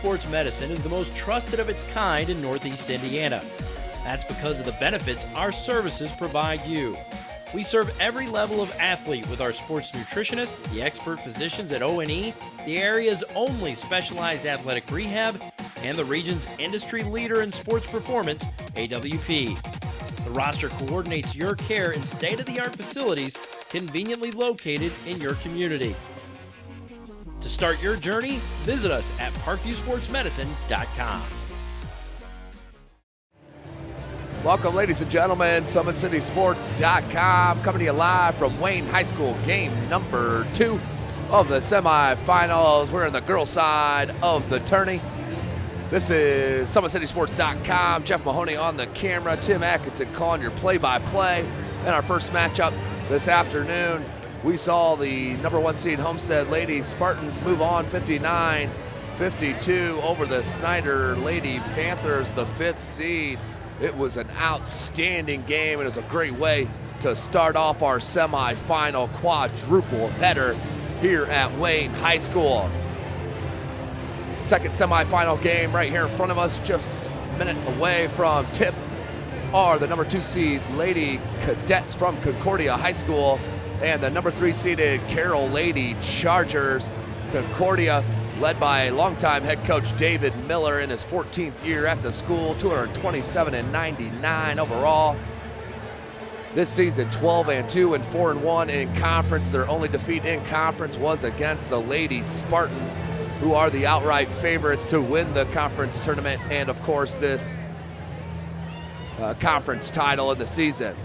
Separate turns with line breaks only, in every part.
Sports Medicine is the most trusted of its kind in Northeast Indiana. That's because of the benefits our services provide you. We serve every level of athlete with our sports nutritionists, the expert physicians at O&E, the area's only specialized athletic rehab, and the region's industry leader in sports performance, AWP. The roster coordinates your care in state-of-the-art facilities conveniently located in your community. To start your journey, visit us at parkviewsportsmedicine.com.
Welcome, ladies and gentlemen, SummitCitySports.com, coming to you live from Wayne High School, game number 2 of the semifinals. We're on the girls' side of the tourney. This is SummitCitySports.com. Jeff Mahoney on the camera, Tim Atkinson calling your play-by-play. In our first matchup this afternoon, we saw the number 1 seed Homestead Lady Spartans move on 59-52 over the Snyder Lady Panthers, the 5th seed. It was an outstanding game. It was a great way to start off our semifinal quadruple header here at Wayne High School. Second semifinal game right here in front of us, just a minute away from tip, are the number 2 seed Lady Cadets from Concordia High School and the number 3 seeded Carroll Lady Chargers. Concordia led by longtime head coach David Miller in his 14th year at the school, 227-99 overall. This season, 12-2 and 4-1 in conference. Their only defeat in conference was against the Lady Spartans, who are the outright favorites to win the conference tournament and, of course, this conference title in the season.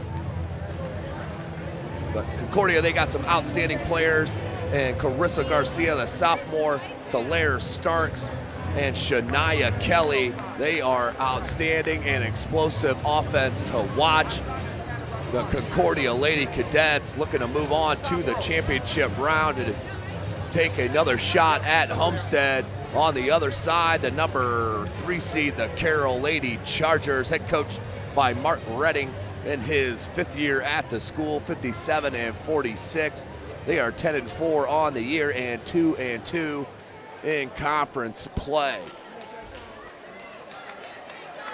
But Concordia, they got some outstanding players, and Carissa Garcia, the sophomore, Solaire Starks, and Shania Kelly. They are outstanding and explosive offense to watch. The Concordia Lady Cadets looking to move on to the championship round and take another shot at Homestead. On the other side, the number 3 seed, the Carroll Lady Chargers, head coach by Mark Redding in his 5th year at the school, 57-46. They are 10-4 on the year and 2-2 in conference play.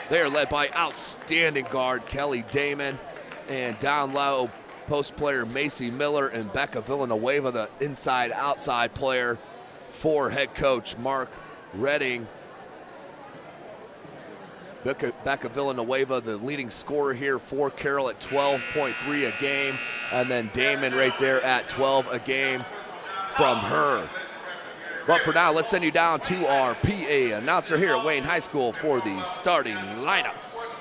They are led by outstanding guard Kelly Damon and down low post player Macy Miller and Becca Villanueva, the inside-outside player for head coach Mark Redding. Becca Villanueva, the leading scorer here for Carroll at 12.3 a game, and then Damon right there at 12 a game from her. But for now, let's send you down to our PA announcer here at Wayne High School for the starting lineups.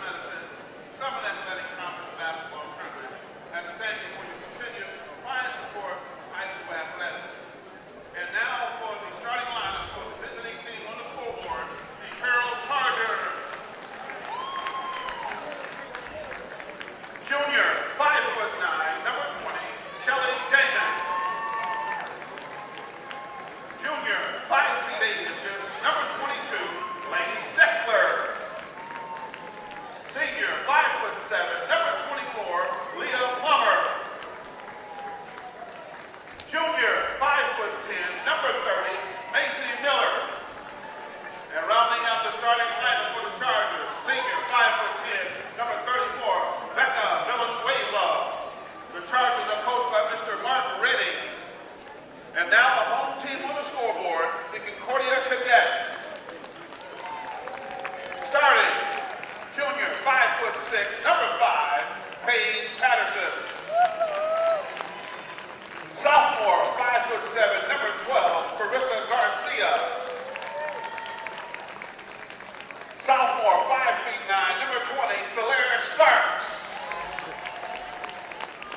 Sophomore, 5'9", number 20, Solaire Starks.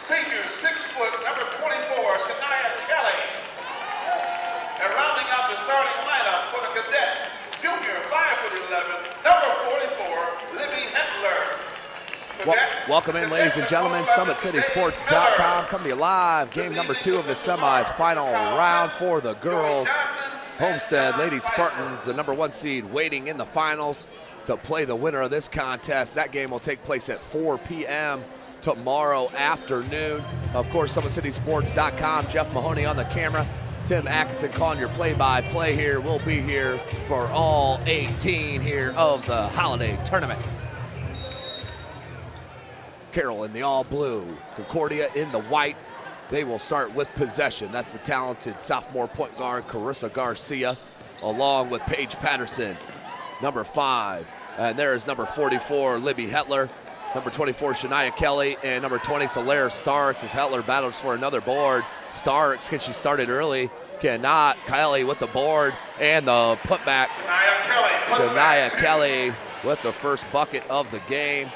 Senior, 6 foot, number 24, Shania Kelly. And rounding out the starting lineup for the cadets, junior, 5'11", number 44, Libby Hetler.
Welcome in, ladies and gentlemen. SummitCitySports.com coming to you live. Game number 2 of the semifinal round for the girls. Homestead Lady Spartans, the number 1 seed, waiting in the finals to play the winner of this contest. That game will take place at 4 p.m. tomorrow afternoon. Of course, SummitCitySports.com. Jeff Mahoney on the camera. Tim Atkinson calling your play-by-play here. We'll be here for all 18 here of the holiday tournament. Carroll in the all blue, Concordia in the white. They will start with possession. That's the talented sophomore point guard, Carissa Garcia, along with Paige Patterson, number 5. And there's number 44, Libby Hetler, number 24, Shania Kelly, and number 20, Solaire Starks, as Hetler battles for another board. Starks, can she start it early? Cannot. Kelly with the board and the putback. Shania Kelly with the first bucket of the game.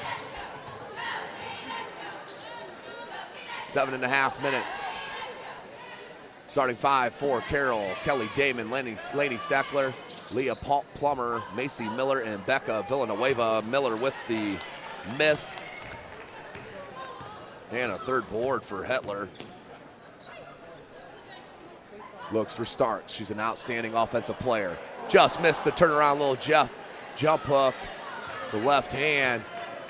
7.5 minutes. Starting 5 for Carroll, Kelly Damon, Laney Steckler, Leah Plummer, Macy Miller, and Becca Villanueva. Miller with the miss. And a third board for Hetler. Looks for Starks. She's an outstanding offensive player. Just missed the turnaround little jump hook. The left hand.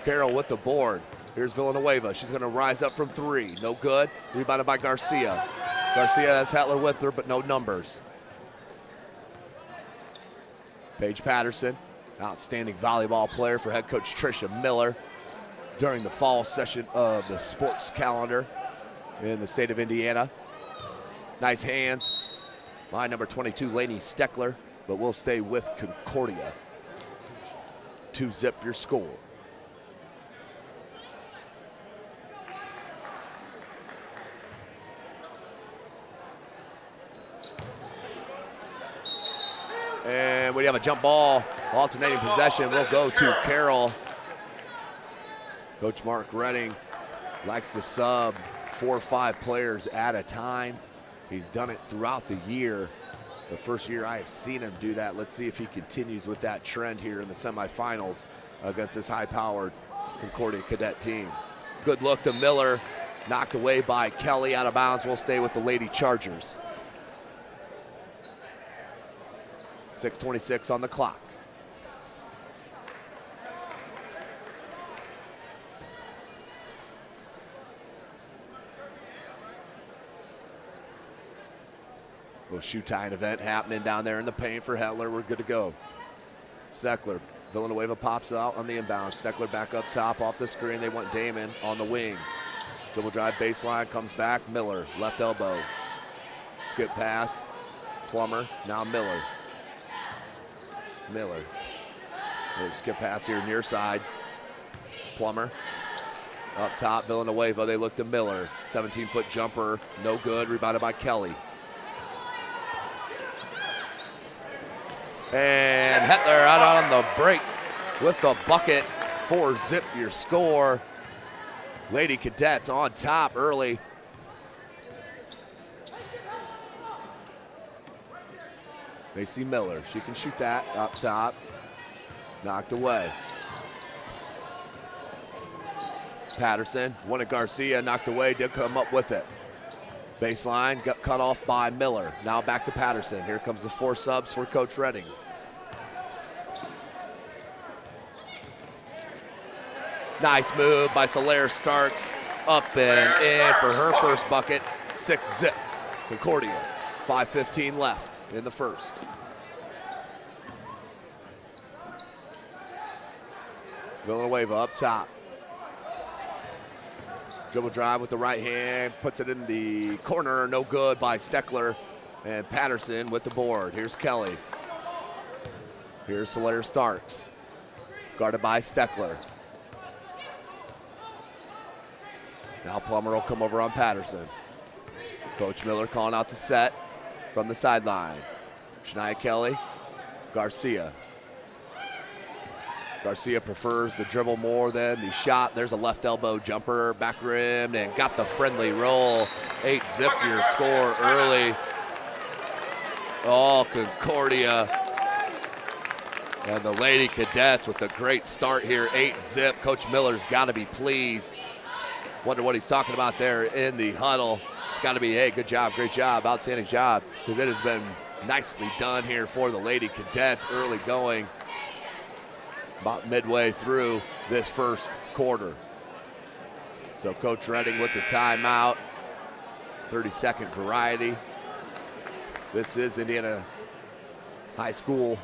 Carroll with the board. Here's Villanueva. She's going to rise up from 3. No good. Rebounded by Garcia. Garcia has Hetler with her, but no numbers. Paige Patterson, outstanding volleyball player for head coach Tricia Miller during the fall session of the sports calendar in the state of Indiana. Nice hands by number 22, Laney Steckler, but we'll stay with Concordia. 2-zip your score. And we have a jump ball, alternating possession. We'll go to Carroll. Coach Mark Redding likes to sub 4 or 5 players at a time. He's done it throughout the year. It's the first year I have seen him do that. Let's see if he continues with that trend here in the semifinals against this high-powered Concordia cadet team. Good look to Miller, knocked away by Kelly, out of bounds. We'll stay with the Lady Chargers. 6:26 on the clock. Little shoe tying event happening down there in the paint for Hetler. We're good to go. Steckler, Villanueva pops out on the inbound. Steckler back up top off the screen. They want Damon on the wing. Dribble drive baseline, comes back. Miller, left elbow. Skip pass. Plummer, now Miller. Little skip pass here near side. Plummer. Up top, Villanueva. They look to Miller. 17-foot jumper, no good. Rebounded by Kelly. And Hetler out on the break with the bucket. 4-zip your score. Lady Cadets on top early. Macy Miller, she can shoot that up top. Knocked away. Patterson, wanted Garcia, knocked away, did come up with it. Baseline, got cut off by Miller. Now back to Patterson. Here comes the 4 subs for Coach Redding. Nice move by Solaire Starks. Up and in for her first bucket. 6-zip. Concordia. 5:15 left in the first. Villanueva up top. Dribble drive with the right hand, puts it in the corner, no good by Steckler. And Patterson with the board. Here's Kelly. Here's Solaire Starks. Guarded by Steckler. Now Plummer will come over on Patterson. Coach Miller calling out the set from the sideline. Shania Kelly, Garcia. Garcia prefers the dribble more than the shot. There's a left elbow jumper, back rim, and got the friendly roll. 8-zip your score early. Oh, Concordia. And the Lady Cadets with a great start here, 8-zip. Coach Miller's got to be pleased. Wonder what he's talking about there in the huddle. It's got to be, hey, good job, great job, outstanding job, because it has been nicely done here for the Lady Cadets early going. About midway through this first quarter. So Coach Redding with the timeout. 30-second variety. This is Indiana High School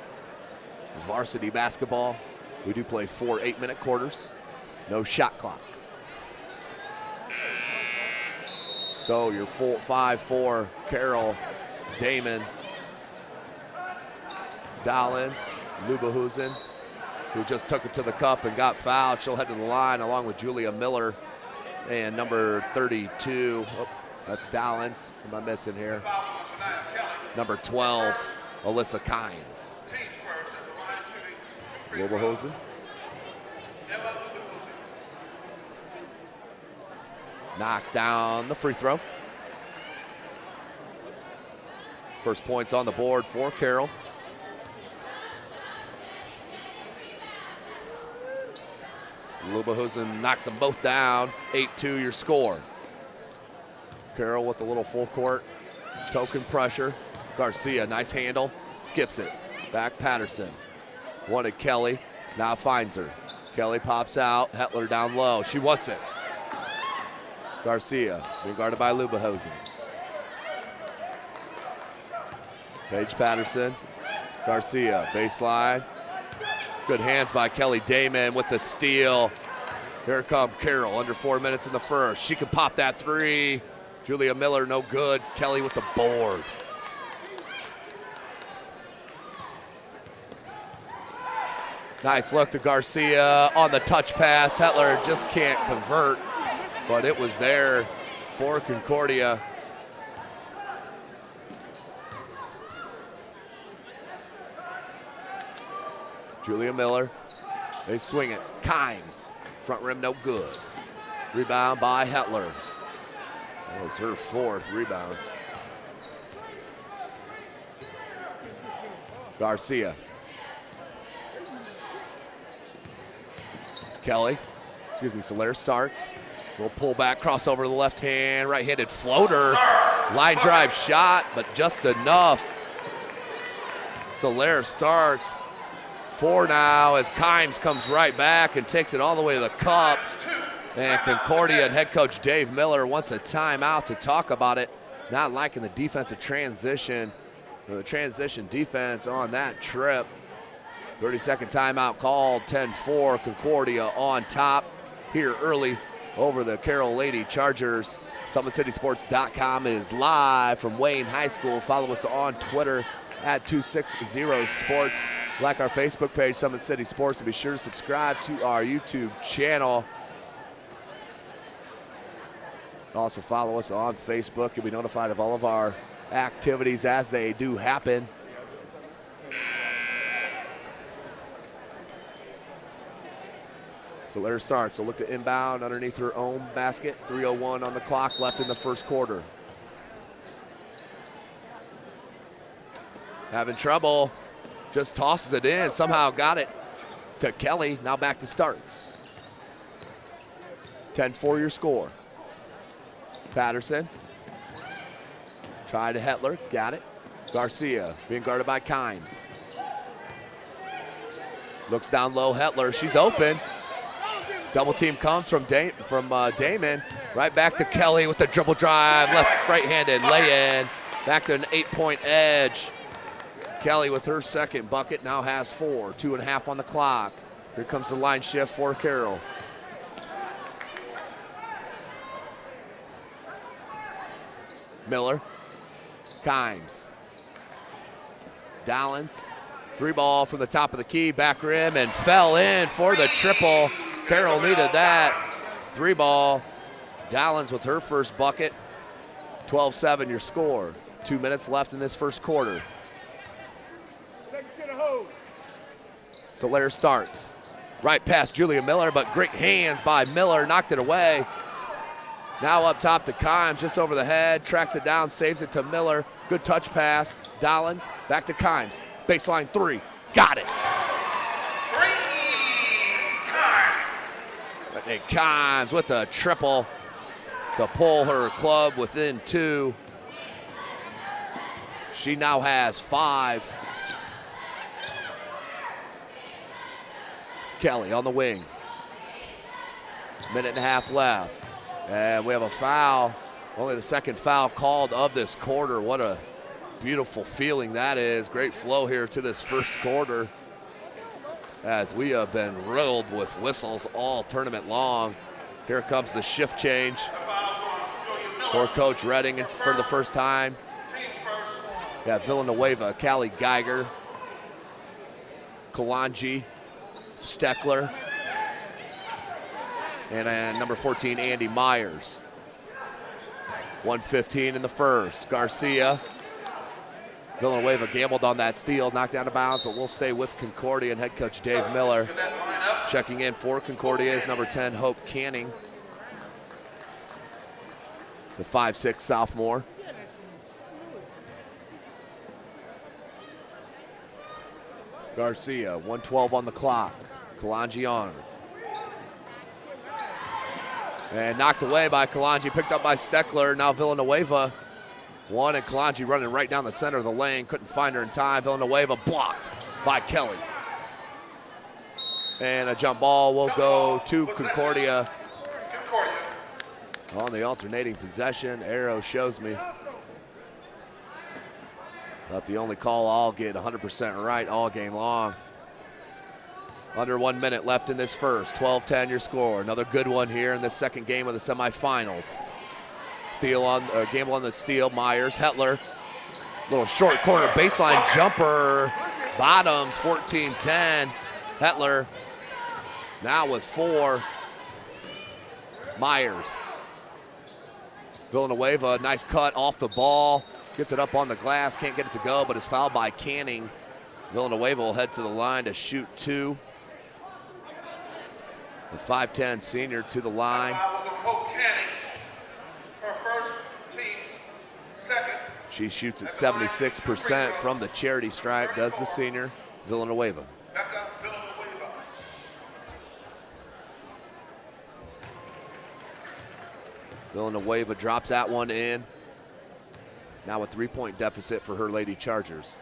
varsity basketball. We do play 4 8-minute quarters. No shot clock. So your 5-4 Carroll, Damon, Dollins, Lubahusen, who just took it to the cup and got fouled. She'll head to the line along with Julia Miller and number 32. Oh, that's Dollins. What am I missing here? Number 12, Alyssa Kynes. Lubahusen. Knocks down the free throw. First points on the board for Carroll. Lubahusen knocks them both down. 8-2 your score. Carroll with a little full court token pressure. Garcia, nice handle, skips it. Back Patterson. Wanted Kelly, now finds her. Kelly pops out, Hetler down low. She wants it. Garcia being guarded by Lubahusen. Paige Patterson, Garcia, baseline. Good hands by Kelly Damon with the steal. Here come Carroll, under 4 minutes in the first. She can pop that three. Julia Miller, no good. Kelly with the board. Nice look to Garcia on the touch pass. Hetler just can't convert, but it was there for Concordia. Julia Miller, they swing it. Kynes, front rim no good. Rebound by Hetler. That was her 4th rebound. Garcia. Kelly, Solaire Starks. Little pull back, crossover to the left hand, right-handed floater. Line drive shot, but just enough. Solaire Starks. 4 now as Kynes comes right back and takes it all the way to the cup. And Concordia and head coach Dave Miller wants a timeout to talk about it. Not liking the defensive transition, or the transition defense on that trip. 30-second timeout called, 10-4, Concordia on top here early over the Carroll Lady Chargers. SummitCitySports.com is live from Wayne High School. Follow us on Twitter at 260sports. Like our Facebook page, Summit City Sports, and be sure to subscribe to our YouTube channel. Also follow us on Facebook. You'll be notified of all of our activities as they do happen. Solaire Starks will look to inbound underneath her own basket. 3:01 on the clock left in the first quarter. Having trouble, just tosses it in, somehow got it to Kelly, now back to Starks. 10-4 your score. Patterson, tried to Hetler, got it. Garcia being guarded by Kynes. Looks down low, Hetler, she's open. Double team comes from Damon, right back to Kelly with the dribble drive, left right-handed lay-in, back to an 8-point edge. Kelly with her second bucket now has 4, 2.5 on the clock. Here comes the line shift for Carroll. Miller, Kynes, Dollins, 3-ball from the top of the key, back rim, and fell in for the triple. Carroll needed that. 3-ball. Dollins with her first bucket. 12-7 your score. 2 minutes left in this first quarter. Solaire Starks. Right past Julia Miller, but great hands by Miller. Knocked it away. Now up top to Kynes, just over the head. Tracks it down, saves it to Miller. Good touch pass. Dollins, back to Kynes. Baseline 3. Got it. And Kynes with a triple to pull her club within 2. She now has 5. Kelly on the wing. 1.5 left. And we have a foul. Only the second foul called of this quarter. What a beautiful feeling that is. Great flow here to this first quarter, as we have been riddled with whistles all tournament long. Here comes the shift change for Coach Redding for the first time. We have Villanueva, Callie Geiger, Kalanji, Steckler, and number 14, Andy Myers. 1:15 in the first. Garcia. Villanueva gambled on that steal, knocked out of bounds, but we'll stay with Concordia, and head coach Dave Miller. Checking in for Concordia is number 10, Hope Canning, the 5'6" sophomore. Garcia, 1:12 on the clock. Kalanji on. And knocked away by Kalanji, picked up by Steckler. Now Villanueva. One, and Kalanji running right down the center of the lane. Couldn't find her in time. Villanueva blocked by Kelly. And a jump ball will go to Concordia. On the alternating possession, arrow shows me. Not the only call I'll get 100% right all game long. Under 1 minute left in this first. 12-10 your score. Another good one here in the second game of the semifinals. Gamble on the steal. Myers, Hetler. Little short corner baseline jumper. Bottoms, 14-10. Hetler now with 4. Myers. Villanueva, nice cut off the ball. Gets it up on the glass, can't get it to go, but is fouled by Canning. Villanueva will head to the line to shoot 2. The 5'10" senior to the line. She shoots at 76% from the charity stripe, does the senior, Villanueva. Villanueva drops that one in. Now a 3-point deficit for her Lady Chargers.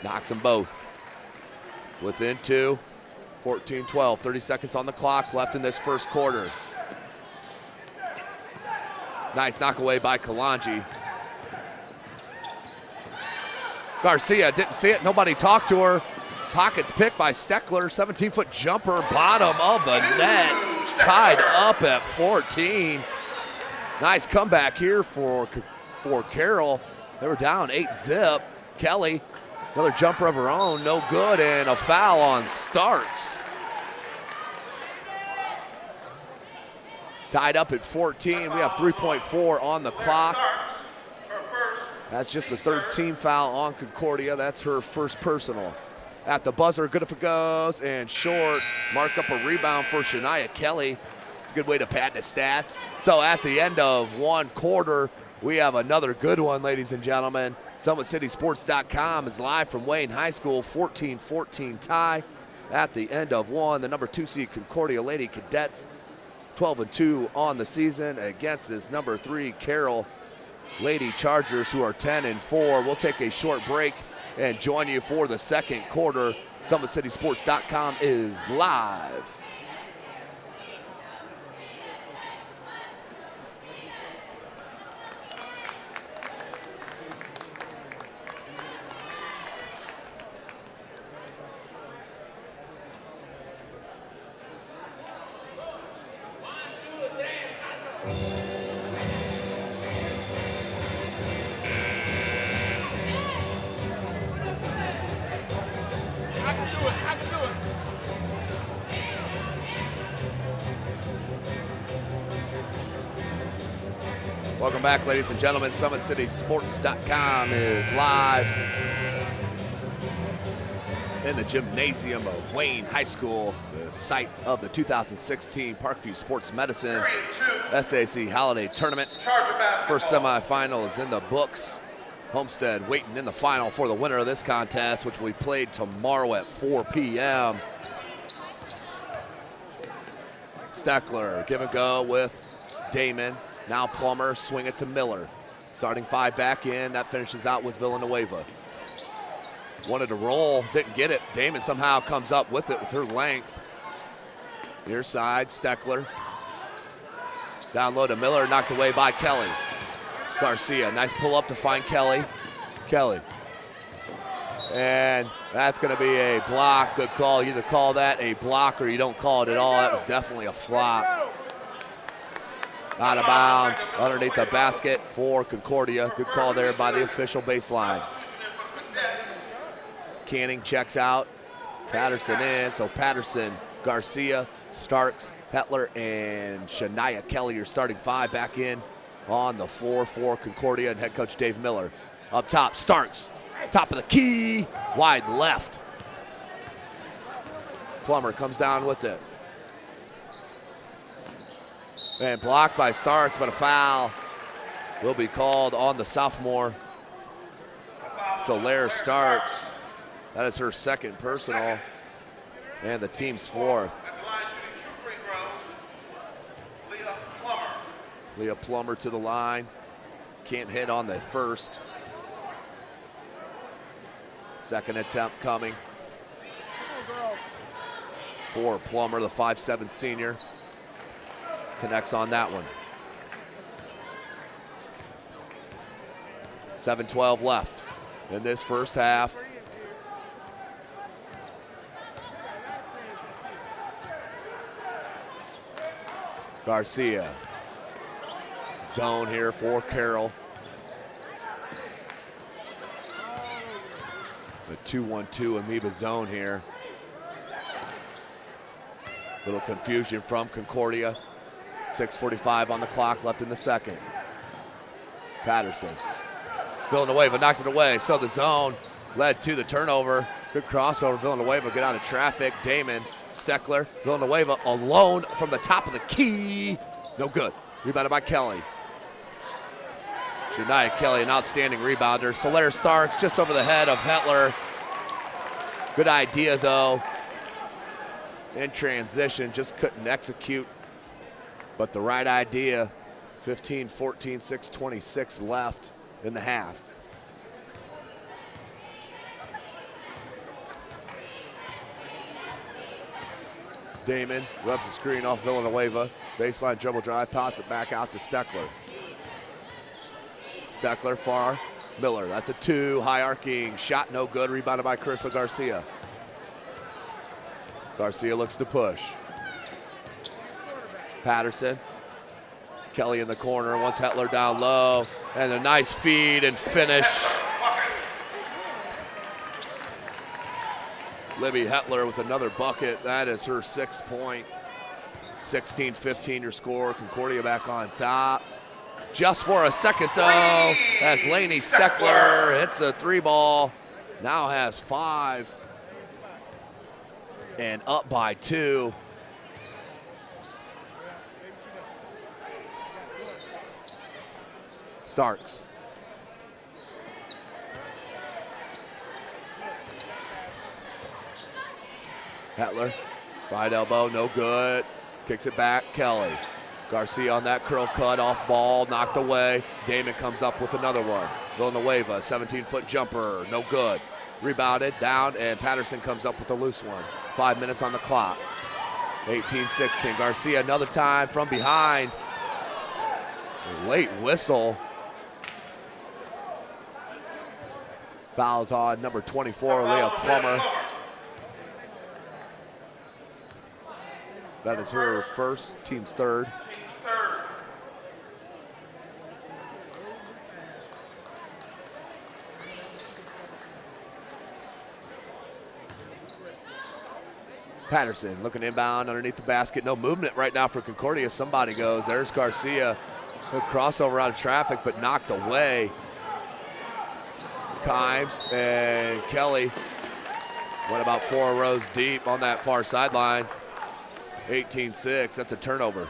Knocks them both. Within 2, 14-12, 30 seconds on the clock left in this first quarter. Nice knock away by Kalanji. Garcia didn't see it, nobody talked to her. Pockets picked by Steckler, 17-foot jumper, bottom of the net, tied up at 14. Nice comeback here for Carroll. They were down 8-zip. Kelly, another jumper of her own, no good, and a foul on Starks. Tied up at 14. We have 3.4 on the clock. That's just the third team foul on Concordia. That's her first personal. At the buzzer, good if it goes, and short. Mark up a rebound for Shania Kelly. It's a good way to pad the stats. So at the end of one quarter, we have another good one, ladies and gentlemen. SummitCitySports.com is live from Wayne High School, 14-14 tie. At the end of one, the number 2 seed Concordia Lady Cadets, 12-2 on the season against this number 3 Carroll Lady Chargers, who are 10-4. We'll take a short break and join you for the second quarter. SummitCitySports.com is live. Welcome back, ladies and gentlemen. SummitCitySports.com is live in the gymnasium of Wayne High School, the site of the 2016 Parkview Sports Medicine SAC Holiday Tournament. First semifinal is in the books. Homestead waiting in the final for the winner of this contest, which will be played tomorrow at 4 p.m. Steckler, give and go with Damon. Now Plummer, swing it to Miller. Starting 5 back in, that finishes out with Villanueva. Wanted to roll, didn't get it. Damon somehow comes up with it with her length. Near side, Steckler. Down low to Miller, knocked away by Kelly. Garcia, nice pull up to find Kelly. Kelly. And that's going to be a block. Good call. You either call that a block or you don't call it at all. That was definitely a flop. Out of bounds, underneath the basket for Concordia. Good call there by the official baseline. Canning checks out. Patterson in. So Patterson, Garcia, Starks, Hetler, and Shania Kelly, your starting five, back in on the floor for Concordia and head coach Dave Miller. Up top, Starks, top of the key, wide left. Plummer comes down with it. And blocked by Starks, but a foul will be called on the sophomore. Solaire Starks, that is her second personal and the team's fourth. Leah Plummer to the line. Can't hit on the first. Second attempt coming for Plummer, the 5'7" senior. Connects on that one. 7:12 left in this first half. Garcia. Zone here for Carroll. The 2-1-2 amoeba zone here. Little confusion from Concordia. 6:45 on the clock left in the second. Patterson. Villanueva knocked it away. So the zone led to the turnover. Good crossover. Villanueva get out of traffic. Damon, Steckler, Villanueva alone from the top of the key. No good. Rebounded by Kelly. Shania Kelly, an outstanding rebounder. Solaire Starks just over the head of Hetler. Good idea, though. In transition, just couldn't execute. But the right idea. 15-14, 6:26 left in the half. Damon rubs the screen off Villanueva. Baseline dribble drive, pots it back out to Steckler. Steckler far, Miller, that's a two, high arcing, shot no good, rebounded by Carissa Garcia. Garcia looks to push. Patterson, Kelly in the corner, wants Hetler down low, and a nice feed and finish. Libby Hetler with another bucket, that is her 6th point. 16-15 your score, Concordia back on top. Just for a second though, as Lainey Steckler hits the 3-ball, now has 5 and up by 2. Starks. Hetler, right elbow, no good. Kicks it back, Kelly. Garcia on that curl cut, off ball, knocked away. Damon comes up with another one. Villanueva, 17-foot jumper, no good. Rebounded, down, and Patterson comes up with a loose one. 5 minutes on the clock. 18-16. Garcia another time from behind. Late whistle. Fouls on number 24, Leah Plummer. That is her first, team's third. Patterson looking inbound underneath the basket. No movement right now for Concordia. Somebody goes. There's Garcia. Good crossover out of traffic, but knocked away. Kimes and Kelly went about 4 rows deep on that far sideline. 18-6, that's a turnover.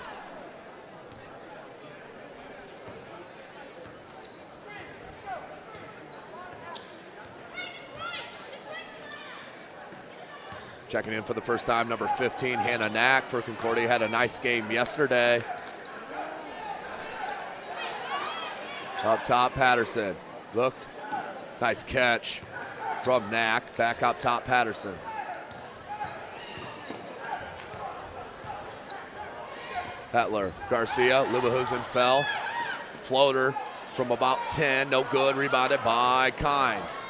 Checking in for the first time, number 15, Hannah Knack for Concordia. Had a nice game yesterday. Up top, Patterson. Looked. Nice catch from Knack. Back up top, Patterson. Hetler, Garcia, Lubahusen fell. Floater from about 10, no good, rebounded by Kimes.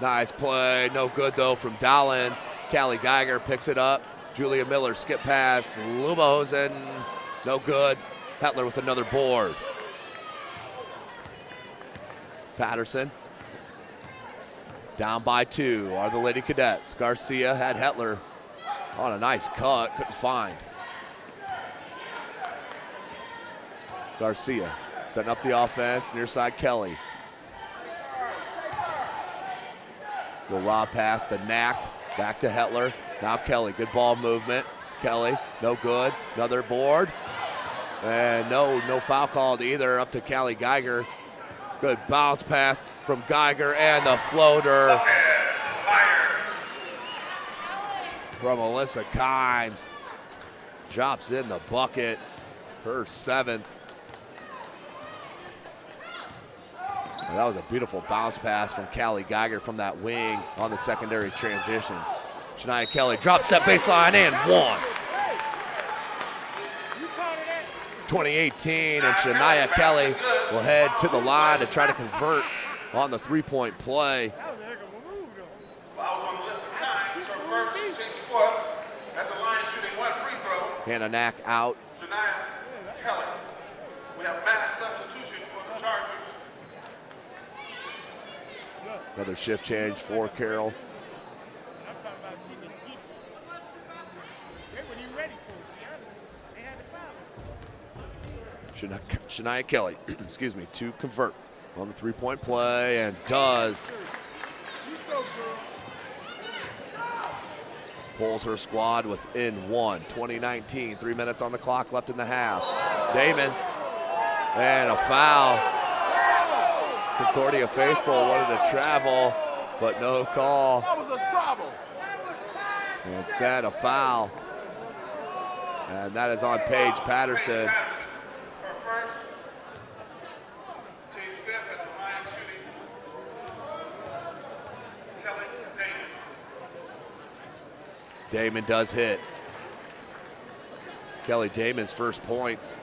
Nice play, no good though from Dollins. Callie Geiger picks it up. Julia Miller, skip pass, Lubahusen, no good. Hetler with another board. Patterson. Down by 2 are the Lady Cadets. Garcia had Hetler on a nice cut, couldn't find. Garcia setting up the offense, near side Kelly. Will lob pass to Knack, back to Hetler. Now Kelly, good ball movement. Kelly, no good, another board. And no foul called either, up to Callie Geiger. Good bounce pass from Geiger and the floater from Alyssa Kimes. Drops in the bucket, her 7th. And that was a beautiful bounce pass from Callie Geiger from that wing on the secondary transition. Shania Kelly drops that baseline and 1. 2018, and Shania Kelly will head to the line to try to convert on the 3-point play. Hannah Knack out.
Shania Kelly. We have mass substitution for the Chargers.
Another shift change for Carroll. Shania Kelly, excuse me, to convert on the 3-point play, and does. Pulls her squad within 1. 2019, 3 minutes on the clock left in the half. Damon, and a foul. Concordia faithful wanted to travel, but no call. And instead, a foul. And that is on Paige Patterson. Damon does hit. Kelly Damon's first points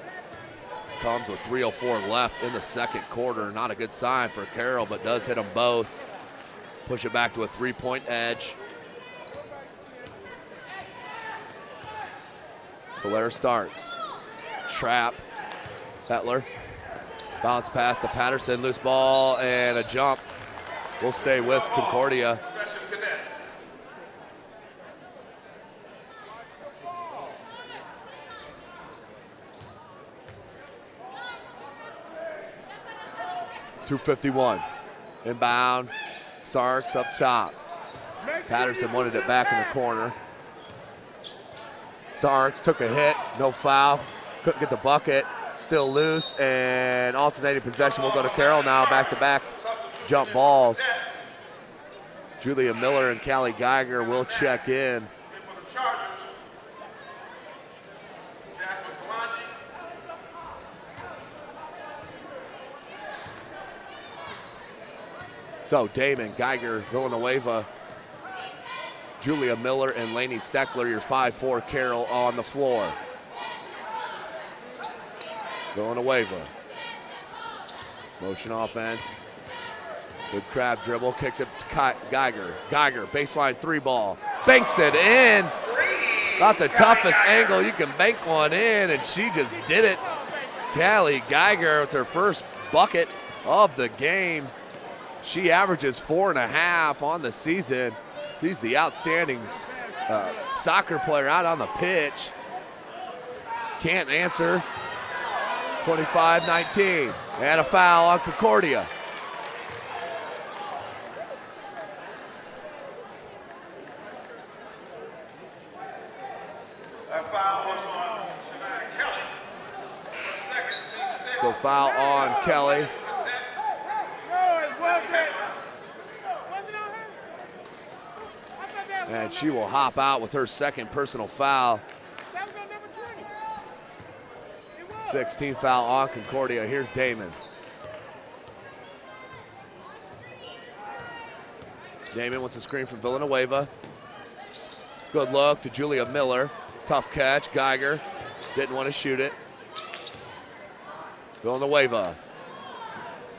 comes with 3:04 left in the second quarter. Not a good sign for Carroll, but does hit them both. Push it back to a 3-point edge. Solaire Starks. Trap. Hetler. Bounce pass to Patterson. Loose ball and a jump. We'll stay with Concordia. .251. Inbound. Starks up top. Patterson wanted it back in the corner. Starks took a hit. No foul. Couldn't get the bucket. Still loose. And alternating possession will go to Carroll now. Back-to-back jump balls. Julia Miller and Callie Geiger will check in. So Damon, Geiger, Villanueva, Julia Miller, and Lainey Steckler, your 5-4 Carroll on the floor. Villanueva. Motion offense. Good crab dribble, kicks it to Geiger. Geiger, baseline 3 ball. Banks it in. Not the toughest angle you can bank one in, and she just did it. Callie Geiger with her first bucket of the game. She averages 4.5 on the season. She's the outstanding soccer player out on the pitch. Can't answer. 25-19. And a foul on Concordia. So foul on Kelly. And she will hop out with her second personal foul. 16th foul on Concordia. Here's Damon. Damon wants a screen from Villanueva. Good look to Julia Miller. Tough catch. Geiger didn't want to shoot it. Villanueva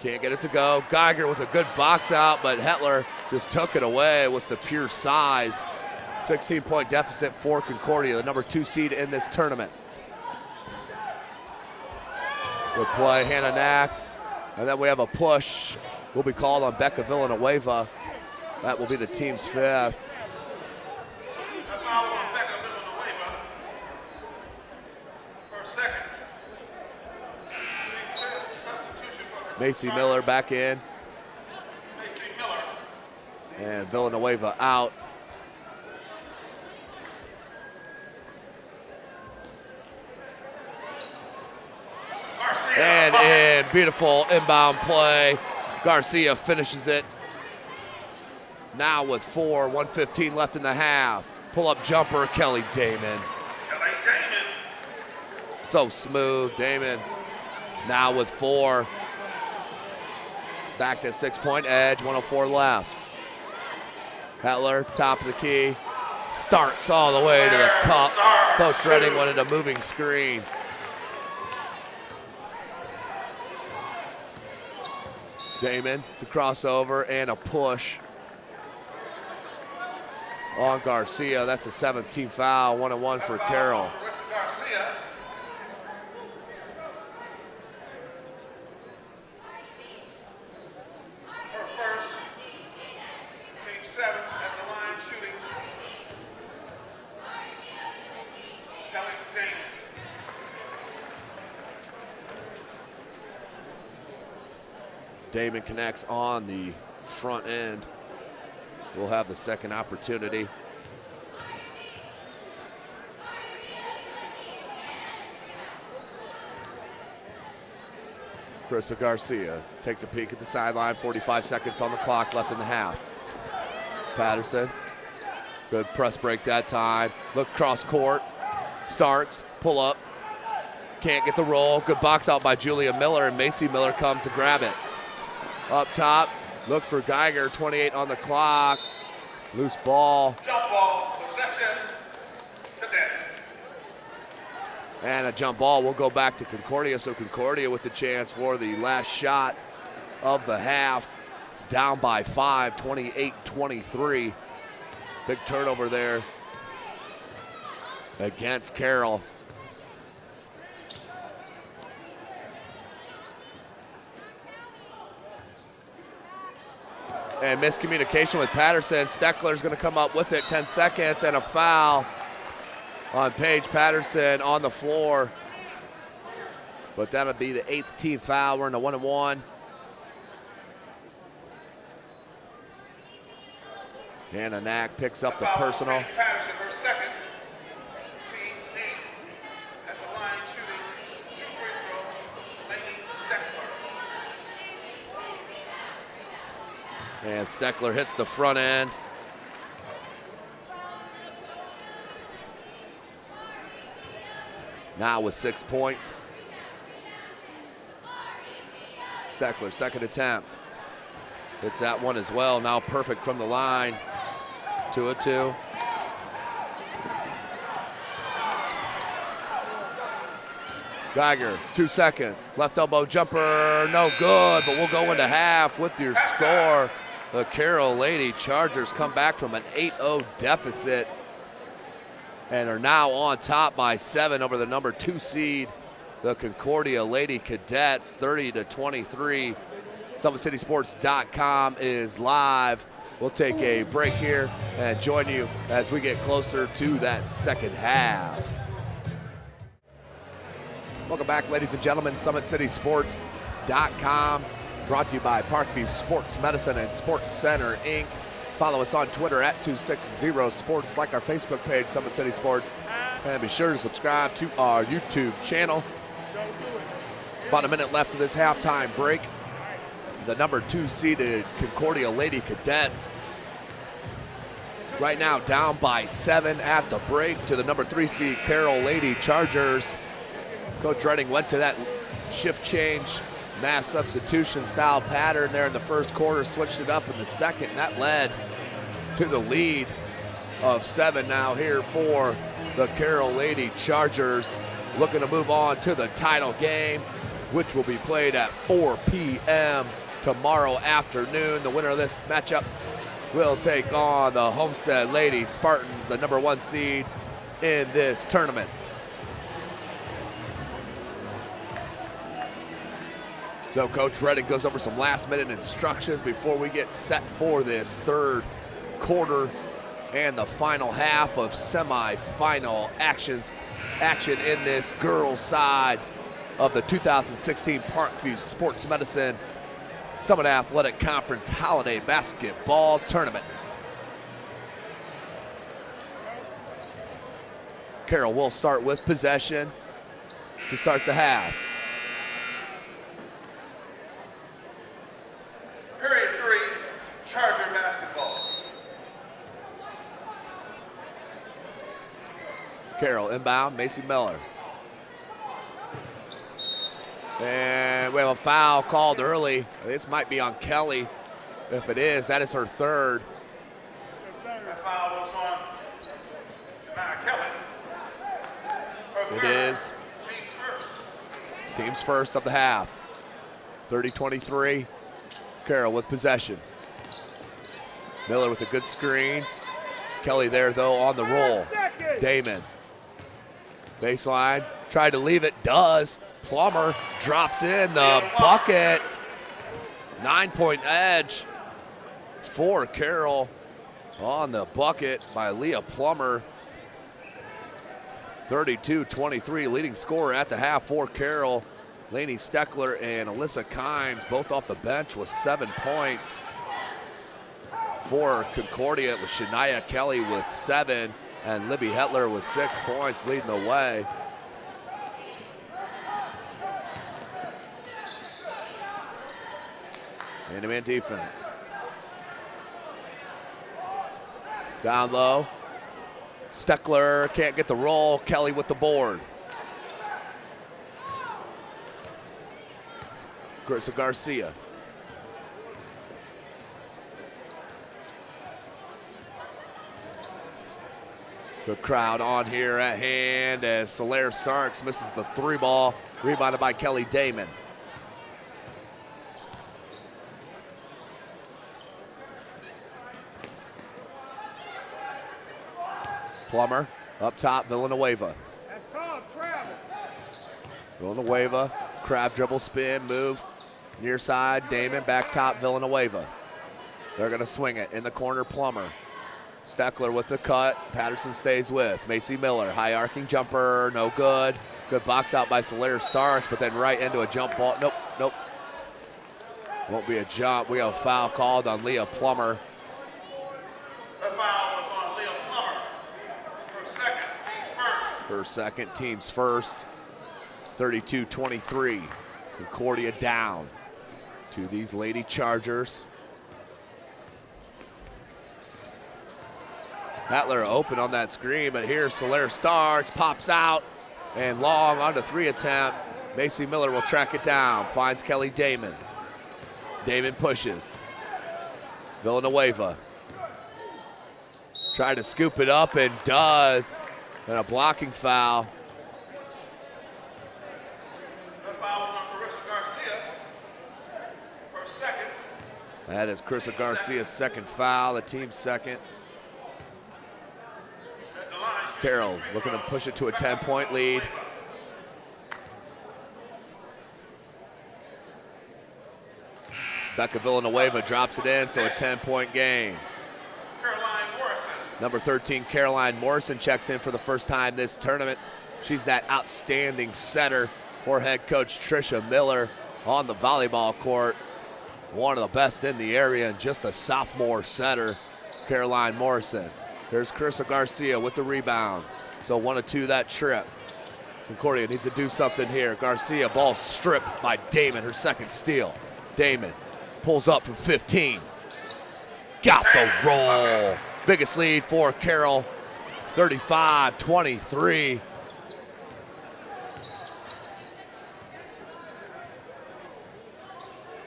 can't get it to go. Geiger with a good box out, but Hetler just took it away with the pure size. 16-point deficit for Concordia, the number 2 seed in this tournament. Good play, Hannah Knack. And then we have a push. Will be called on Becca Villanueva. That will be the team's 5th. Macy Miller back in. And Villanueva out. And in, beautiful inbound play. Garcia finishes it. Now with 1:15 left in the half. Pull-up jumper, Kelly Damon. So smooth, Damon. Now with 4. Back to 6-point edge, 1:04 left. Hetler, top of the key. Starks all the way to the cup. Coach Redding wanted a moving screen. Damon to crossover and a push on Garcia. That's a 17th foul, 1-1 for Carroll. Damon connects on the front end. We'll have the second opportunity. Carissa Garcia takes a peek at the sideline. 45 seconds on the clock left in the half. Patterson, good press break that time. Look cross court. Starks, pull up. Can't get the roll. Good box out by Julia Miller, and Macy Miller comes to grab it. Up top, look for Geiger, 28 on the clock. Loose ball.
Jump ball, possession, Cadets.
And a jump ball will go back to Concordia, so Concordia with the chance for the last shot of the half. Down by 5, 28-23. Big turnover there against Carroll. And miscommunication with Patterson. Steckler's going to come up with it. 10 seconds and a foul on Paige Patterson on the floor. But that'll be the 8th team foul. We're in a 1-1. Hannah Knack picks up the personal.
Patterson, her second. Team 8 at the line shooting 2 free throws. Lady Steckler.
And Steckler hits the front end. Now with 6 points. Steckler, second attempt. Hits that one as well. Now perfect from the line. 2-2. Geiger, 2 seconds. Left elbow jumper, no good, but we'll go into half with your score. The Carroll Lady Chargers come back from an 8-0 deficit and are now on top by 7 over the number 2 seed, the Concordia Lady Cadets, 30-23. SummitCitySports.com is live. We'll take a break here and join you as we get closer to that second half. Welcome back, ladies and gentlemen. SummitCitySports.com, brought to you by Parkview Sports Medicine and Sports Center, Inc. Follow us on Twitter at 260sports. Like our Facebook page, Summit City Sports. And be sure to subscribe to our YouTube channel. About a minute left of this halftime break. The number 2 seeded Concordia Lady Cadets right now down by 7 at the break to the number 3 seed Carroll Lady Chargers. Coach Redding went to that shift change, mass substitution style pattern there in the first quarter, switched it up in the second, and that led to the lead of 7 now here for the Carroll Lady Chargers, looking to move on to the title game, which will be played at 4 p.m. tomorrow afternoon. The winner of this matchup will take on the Homestead Lady Spartans, the number 1 seed in this tournament. So Coach Reddick goes over some last-minute instructions before we get set for this third quarter and the final half of semi-final action in this girls' side of the 2016 Parkview Sports Medicine Summit Athletic Conference Holiday Basketball Tournament. Carroll will start with possession to start the half.
Period 3, Charger basketball.
Carroll inbound, Macy Miller. And we have a foul called early. This might be on Kelly. If it is, that is her third.
That foul was on Kelly.
It is team's first of the half. 30-23. Carroll with possession. Miller with a good screen. Kelly there, though, on the roll. Damon. Baseline. Tried to leave it. Does. Plummer drops in the bucket. 9-point edge for Carroll on the bucket by Leah Plummer. 32-23, leading scorer at the half for Carroll. Lainey Steckler and Alyssa Kimes both off the bench with 7 points. For Concordia, it was Shania Kelly with 7 and Libby Hetler with 6 points leading the way. Man-to-man defense. Down low. Steckler can't get the roll. Kelly with the board. Carissa Garcia. Good crowd on here at hand as Solaire Starks misses the 3 ball. Rebounded by Kelly Damon. Plummer up top, Villanueva.
That's called travel.
Villanueva, crab dribble, spin, move. Near side, Damon, back top, Villanueva. They're gonna swing it in the corner, Plummer. Steckler with the cut, Patterson stays with. Macy Miller, high arcing jumper, no good. Good box out by Solaire Starks, but then right into a jump ball. Nope. Won't be a jump. We have a foul called on Leah Plummer.
The foul was on Leah Plummer. Her second, team's first.
32-23. Concordia down to these Lady Chargers. Hetler open on that screen, but here Solaire Starks pops out and long on the 3 attempt. Macy Miller will track it down, finds Kelly Damon. Damon pushes. Villanueva. Tried to scoop it up and does. And a blocking foul.
The foul was on Carissa Garcia. Her second.
That is Carissa Garcia's second foul, the team's second. Carroll looking to push it to a 10-point lead. Becca Villanueva drops it in, so a 10-point game. Number 13, Caroline Morrison checks in for the first time this tournament. She's that outstanding setter for head coach Tricia Miller on the volleyball court. One of the best in the area and just a sophomore setter, Caroline Morrison. Here's Carissa Garcia with the rebound. So 1 of 2 that trip. Concordia needs to do something here. Garcia, ball stripped by Damon, her second steal. Damon pulls up from 15. Got the roll. Biggest lead for Carroll, 35-23.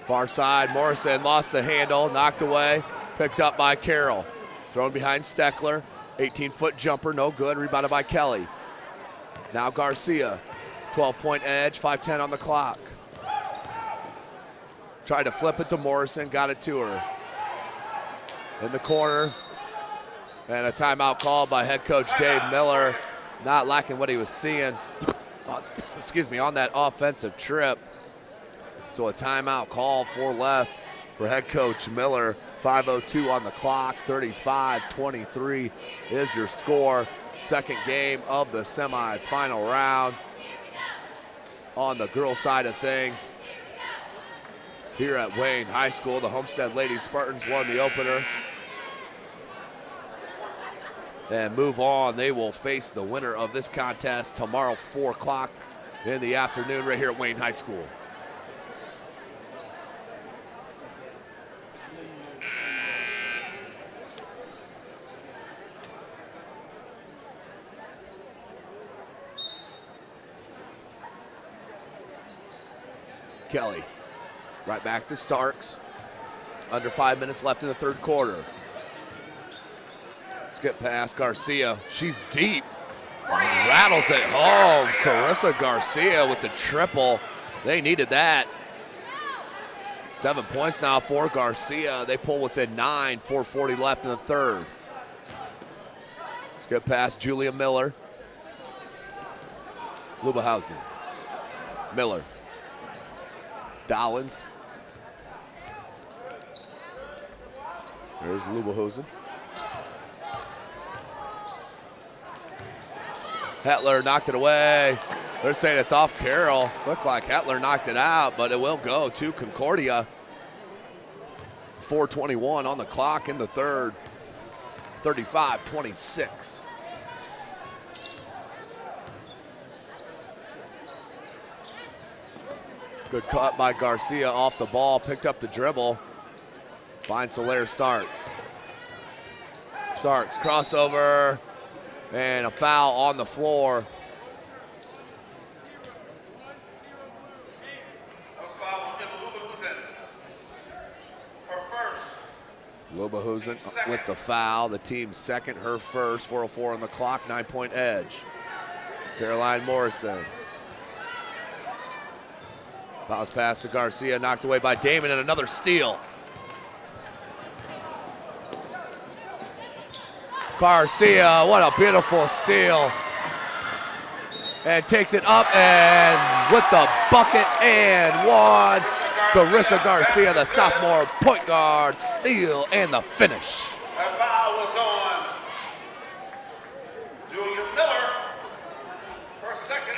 Far side, Morrison lost the handle, knocked away, picked up by Carroll. Thrown behind Steckler. 18-foot jumper, no good. Rebounded by Kelly. Now Garcia, 12-point edge, 5:10 on the clock. Tried to flip it to Morrison, got it to her. In the corner, and a timeout called by head coach Dave Miller. Not liking what he was seeing, excuse me, on that offensive trip. So a timeout called, 4 left for head coach Miller. 5:02 on the clock, 35-23 is your score. Second game of the semifinal round. On the girls' side of things, here at Wayne High School, the Homestead Lady Spartans won the opener. And move on. They will face the winner of this contest tomorrow, 4 o'clock in the afternoon, right here at Wayne High School. Kelly, right back to Starks. Under 5 minutes left in the third quarter. Skip past Garcia. She's deep. Rattles it home. Carissa Garcia with the triple. They needed that. 7 points now for Garcia. They pull within 9. 4:40 left in the third. Skip past Julia Miller. Lubahausen. Miller. Dollins. There's Lubahausen. Hetler knocked it away. They're saying it's off Carroll. Looked like Hetler knocked it out, but it will go to Concordia. 4:21 on the clock in the third. 35-26. Good cut by Garcia off the ball, picked up the dribble. Finds Solaire Starks. Starks crossover, and a foul on the floor. Lubahausen with the foul, the team's second, her first. 4:04 on the clock, 9-point edge. Caroline Morrison. Bounce pass to Garcia, knocked away by Damon, and another steal. Garcia, what a beautiful steal. And takes it up, and with the bucket and one. Carissa Garcia, the sophomore point guard, steal and the finish.
That foul was on Julia Miller for second.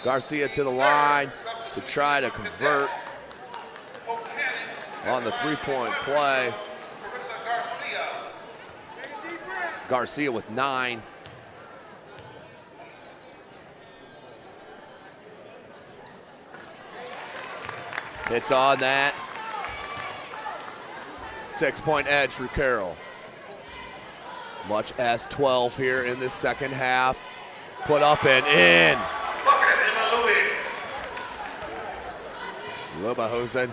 Garcia to the line to try to convert on the three-point play. Garcia with 9. It's on that. 6-point edge for Carroll. As much as 12 here in this second half. Put up and in. Lubahausen.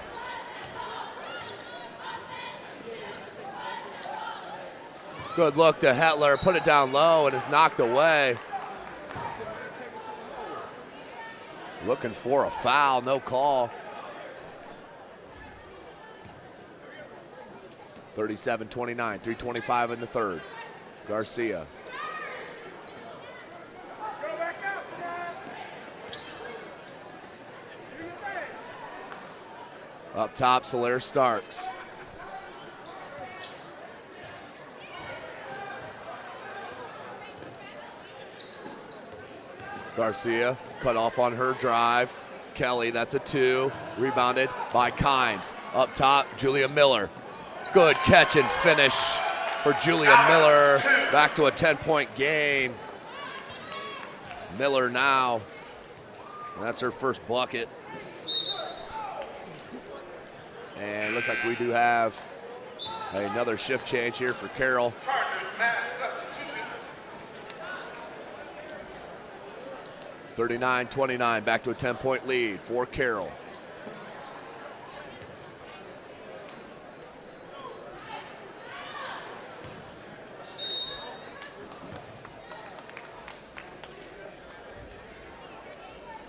Good look to Hetler, put it down low and is knocked away. Looking for a foul, no call. 37-29, 3:25 in the third. Garcia. Up top, Solaire Starks. Garcia cut off on her drive. Kelly, that's a 2. Rebounded by Kimes. Up top, Julia Miller. Good catch and finish for Julia Miller. Back to a 10-point game. Miller now. That's her first bucket. And looks like we do have another shift change here for Carroll. 39-29, back to a 10-point lead for Carroll.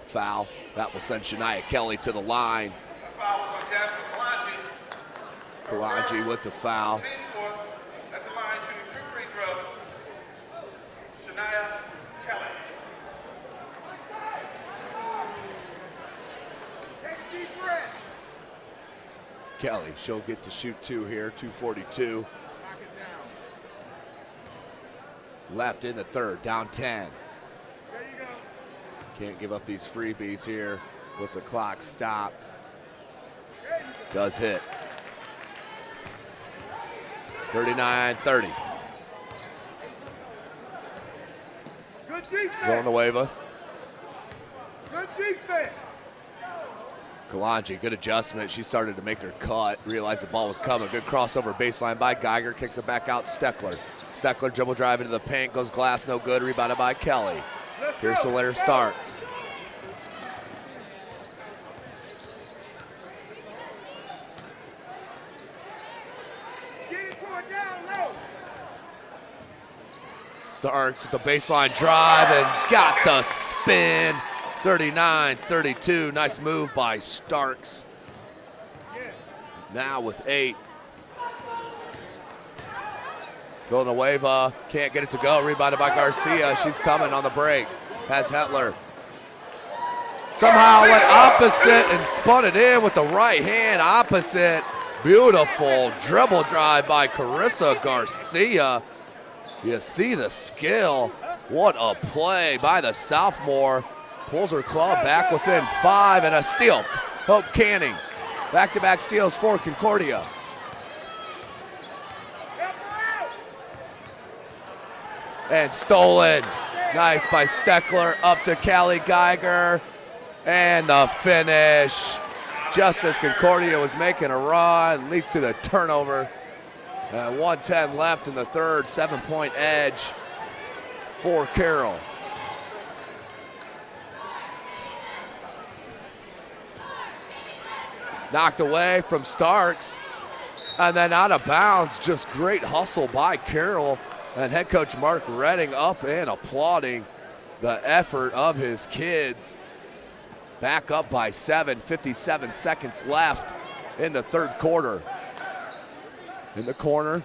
Foul. That will send Shania Kelly to the line.
Foul was on Jasmine Kalanji.
Kalanji with the foul.
Team score at the line shooting 2 free throws. Shania Kelly.
Kelly, she'll get to shoot 2 here, 2:42. Left in the third, down 10. Can't give up these freebies here with the clock stopped. Does hit. 39-30.
Good defense.
Villanueva.
Good defense.
Kalanji, good adjustment. She started to make her cut, realized the ball was coming. Good crossover baseline by Geiger, kicks it back out Steckler. Steckler dribble drive into the paint, goes glass, no good, rebounded by Kelly. Here's Solaire Starks. Starks with the baseline drive and got the spin. 39-32, nice move by Starks. Now with 8. Villanueva can't get it to go, rebounded by Garcia. She's coming on the break. Has Hetler. Somehow went opposite and spun it in with the right hand opposite. Beautiful dribble drive by Carissa Garcia. You see the skill. What a play by the sophomore. Pulls her club back within 5 and a steal. Hope Canning. Back-to-back steals for Concordia. And stolen. Nice by Steckler. Up to Callie Geiger. And the finish. Just as Concordia was making a run, leads to the turnover. 1:10 left in the third, 7-point edge for Carroll. Knocked away from Starks, and then out of bounds. Just great hustle by Carroll, and head coach Mark Redding up and applauding the effort of his kids. Back up by 7, 57 seconds left in the third quarter. In the corner,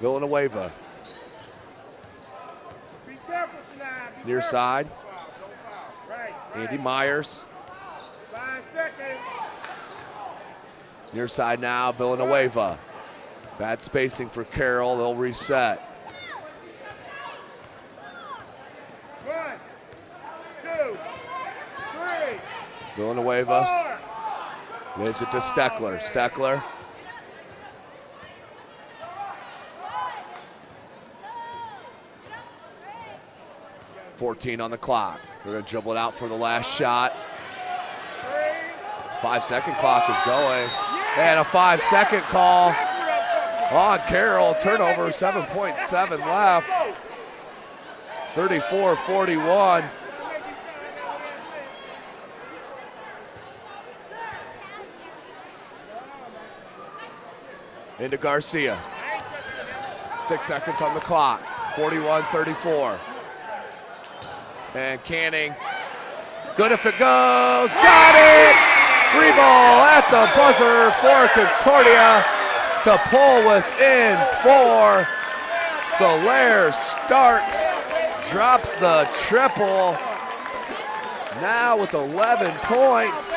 Villanueva. Near side, Andy Myers.
5 seconds.
Near side now, Villanueva. Bad spacing for Carroll, they'll reset.
1, 2, 3,
Villanueva
4.
gives it to Steckler. Steckler. .14 on the clock. We're gonna dribble it out for the last shot. 5-second clock is going. And a 5-second call on Carroll. Turnover, 7.7 left. 34-41. Into Garcia. 6 seconds on the clock. 41-34. And Canning. Good if it goes. Got it! Free ball at the buzzer for Concordia to pull within 4. Solaire Starks drops the triple. Now with 11 points.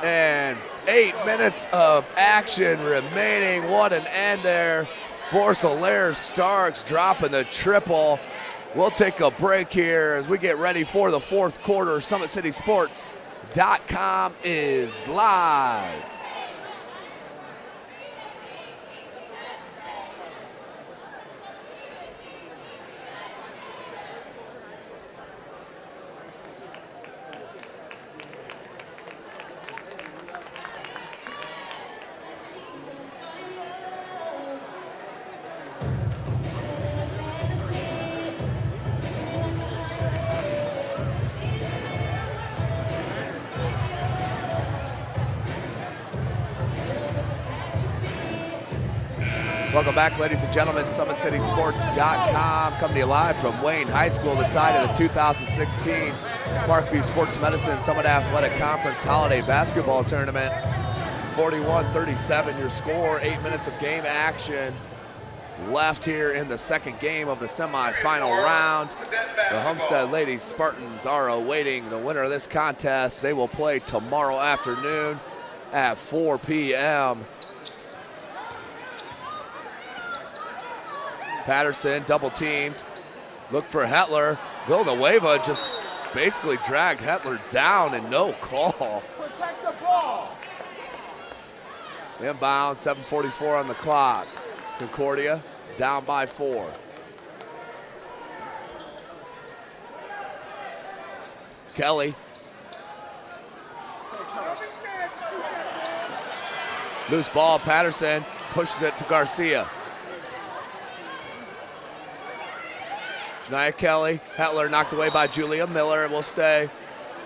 And 8 minutes of action remaining. What an end there for Solaire Starks, dropping the triple. We'll take a break here as we get ready for the fourth quarter. SummitCitySports.com is live. Welcome back, ladies and gentlemen. SummitCitySports.com coming to you live from Wayne High School, the side of the 2016 Parkview Sports Medicine Summit Athletic Conference Holiday Basketball Tournament. 41-37 your score, 8 minutes of game action left here in the second game of the semifinal round. The Homestead Lady Spartans are awaiting the winner of this contest. They will play tomorrow afternoon at 4 p.m. Patterson double teamed, looked for Hetler. Villanueva just basically dragged Hetler down and no call.
Protect the ball.
Inbound, 7:44 on the clock. Concordia down by 4. Kelly. Loose ball, Patterson pushes it to Garcia. Shania Kelly, Hetler knocked away by Julia Miller, and will stay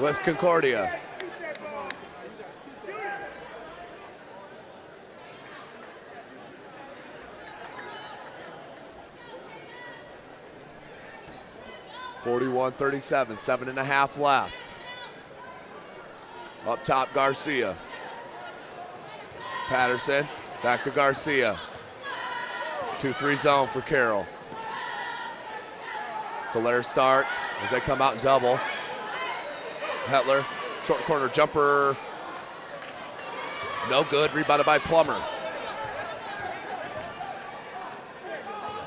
with Concordia. (41-37), 7.5 left. Up top, Garcia. Patterson, back to Garcia. 2-3 zone for Carroll. Solaire starts as they come out in double. Hetler, short corner jumper. No good, rebounded by Plummer.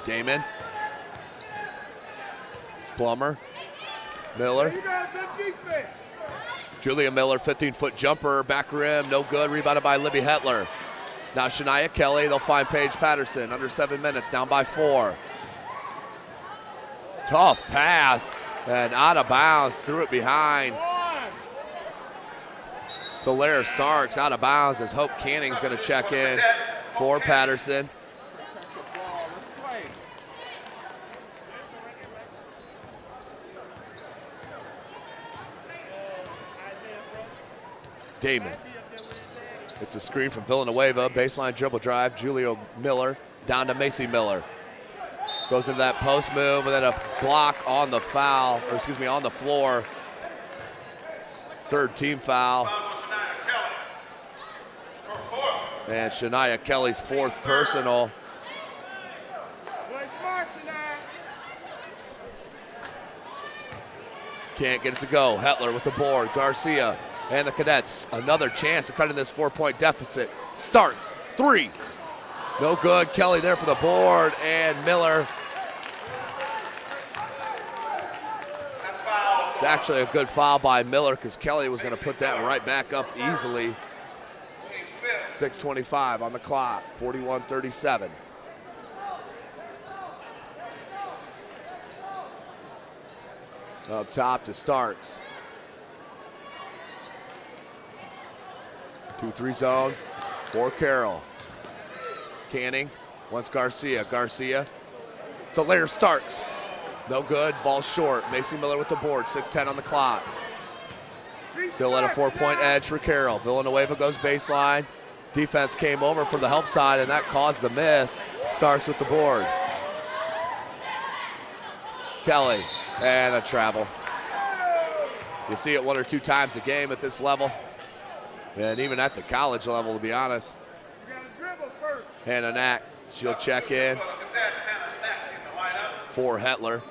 Damon. Plummer. Miller. Julia Miller, 15-foot jumper, back rim, no good, rebounded by Libby Hetler. Now Shania Kelly, they'll find Paige Patterson, under 7 minutes, down by 4. Tough pass, and out of bounds, threw it behind. Solaire Starks out of bounds as Hope Canning's gonna check in for Patterson. Damon. It's a screen from Villanueva, baseline dribble drive, Julia Miller down to Macy Miller. Goes into that post move and then a block on the foul, or excuse me, on the floor. Third team foul. And Shania Kelly's 4th personal. Can't get it to go. Hetler with the board. Garcia and the Cadets. Another chance to cut in this 4-point deficit. Starks, 3. No good. Kelly there for the board, and Miller. It's actually a good foul by Miller because Kelly was going to put that right back up easily. 6:25 on the clock, 41-37. Up top to Starks. 2-3 zone for Carroll. Canning wants Garcia. Garcia. Solaire Starks. No good. Ball short. Macy Miller with the board. 6:10 on the clock. Still at a 4-point edge for Carroll. Villanueva goes baseline. Defense came over for the help side, and that caused the miss. Starks with the board. Kelly. And a travel. You see it 1 or 2 times a game at this level. And even at the college level, to be honest. Hannah Knack, she'll check in for Hetler.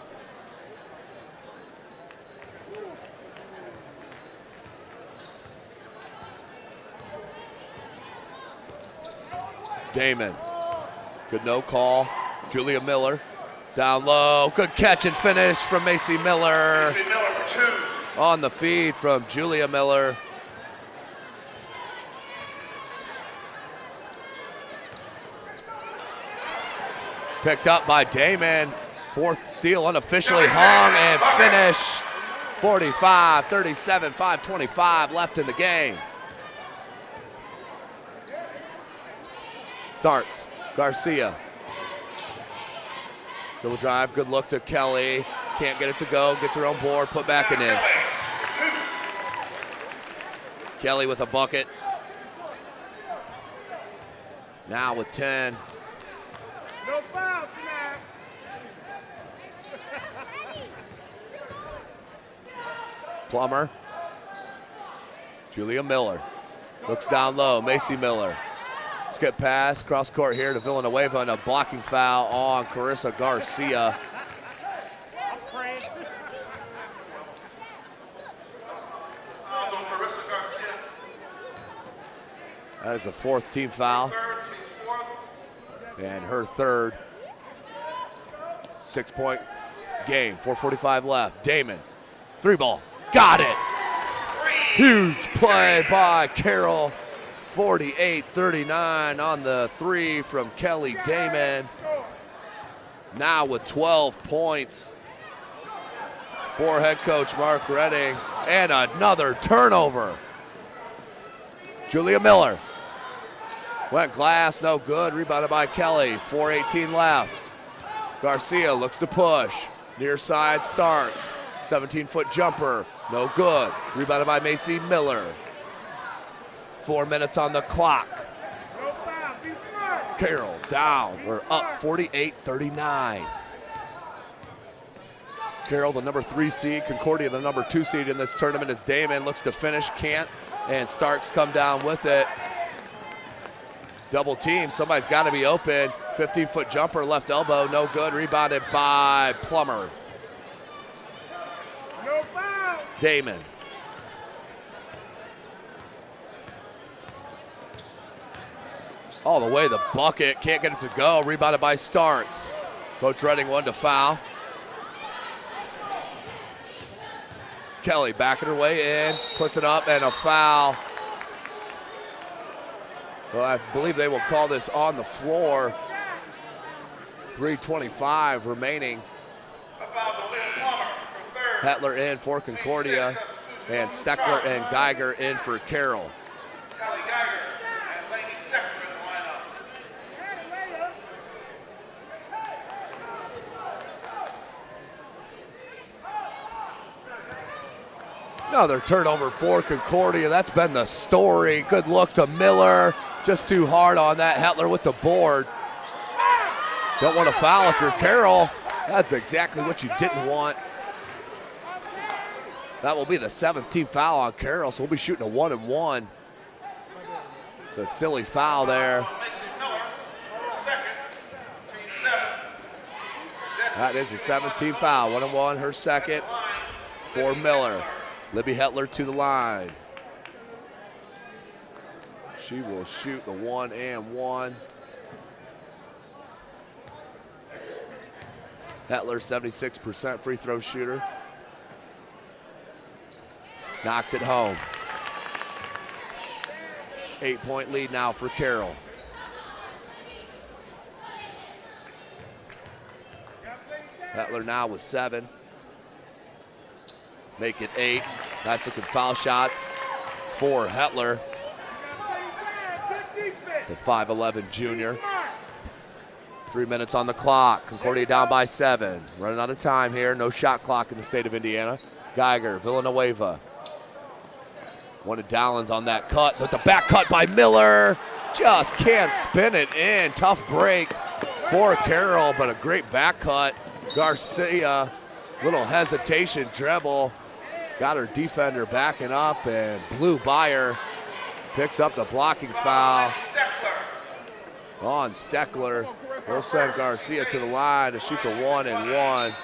Damon, good no call. Julia Miller, down low. Good catch and finish from Macy Miller. On the feed from Julia Miller. Picked up by Damon. 4th steal unofficially hung and finished. 45-37, 5:25 left in the game. Starks, Garcia. Dribble drive, good look to Kelly. Can't get it to go, gets her own board, put back and in. Kelly with a bucket. Now with 10. Plummer. Julia Miller. Looks down low. Macy Miller. Skip pass. Cross court here to Villanueva and a blocking foul on Carissa Garcia. That is a 4th team foul. And her 3rd. 6-point game. 4:45 left. Damon. 3-ball. Got it. Huge play by Carroll. 48-39 on the 3 from Kelly Damon. Now with 12 points for head coach Mark Redding. And another turnover. Julia Miller. Went glass, no good. Rebounded by Kelly. 4:18 left. Garcia looks to push. Near side Starks. 17-foot jumper. No good. Rebounded by Macy Miller. 4 minutes on the clock. Carroll down. We're up 48-39. Carroll, the number 3 seed. Concordia, the number 2 seed in this tournament, as Damon looks to finish. Can't. And Starks come down with it. Double team. Somebody's got to be open. 15-foot jumper, left elbow. No good. Rebounded by Plummer. Damon. All the way the bucket. Can't get it to go. Rebounded by Starks. Coach Redding wanted to foul. Kelly backing her way in. Puts it up and a foul. Well, I believe they will call this on the floor. 3:25 remaining. Hetler in for Concordia, and Steckler and Geiger in for Carroll. Another turnover for Concordia. That's been the story. Good look to Miller. Just too hard on that. Hetler with the board. Don't want to foul if you're Carroll. That's exactly what you didn't want. That will be the 7th team foul on Carroll, so we'll be shooting a 1-and-1. It's a silly foul there. That is a 7th team foul. 1-and-1, her 2nd for Miller. Libby Hetler to the line. She will shoot the 1-and-1. Hetler, 76% free throw shooter. Knocks it home. 8-point lead now for Carroll. Hetler now with 7. Make it 8. Nice looking foul shots for Hetler. The 5'11 junior. 3 minutes on the clock. Concordia down by 7. Running out of time here. No shot clock in the state of Indiana. Geiger, Villanueva. Wanted Dowlins on that cut, but the back cut by Miller. Just can't spin it in. Tough break for Carroll, but a great back cut. Garcia, little hesitation, dribble. Got her defender backing up, and blew by her. Picks up the blocking foul on Steckler. We'll send Garcia to the line to shoot the 1-and-1.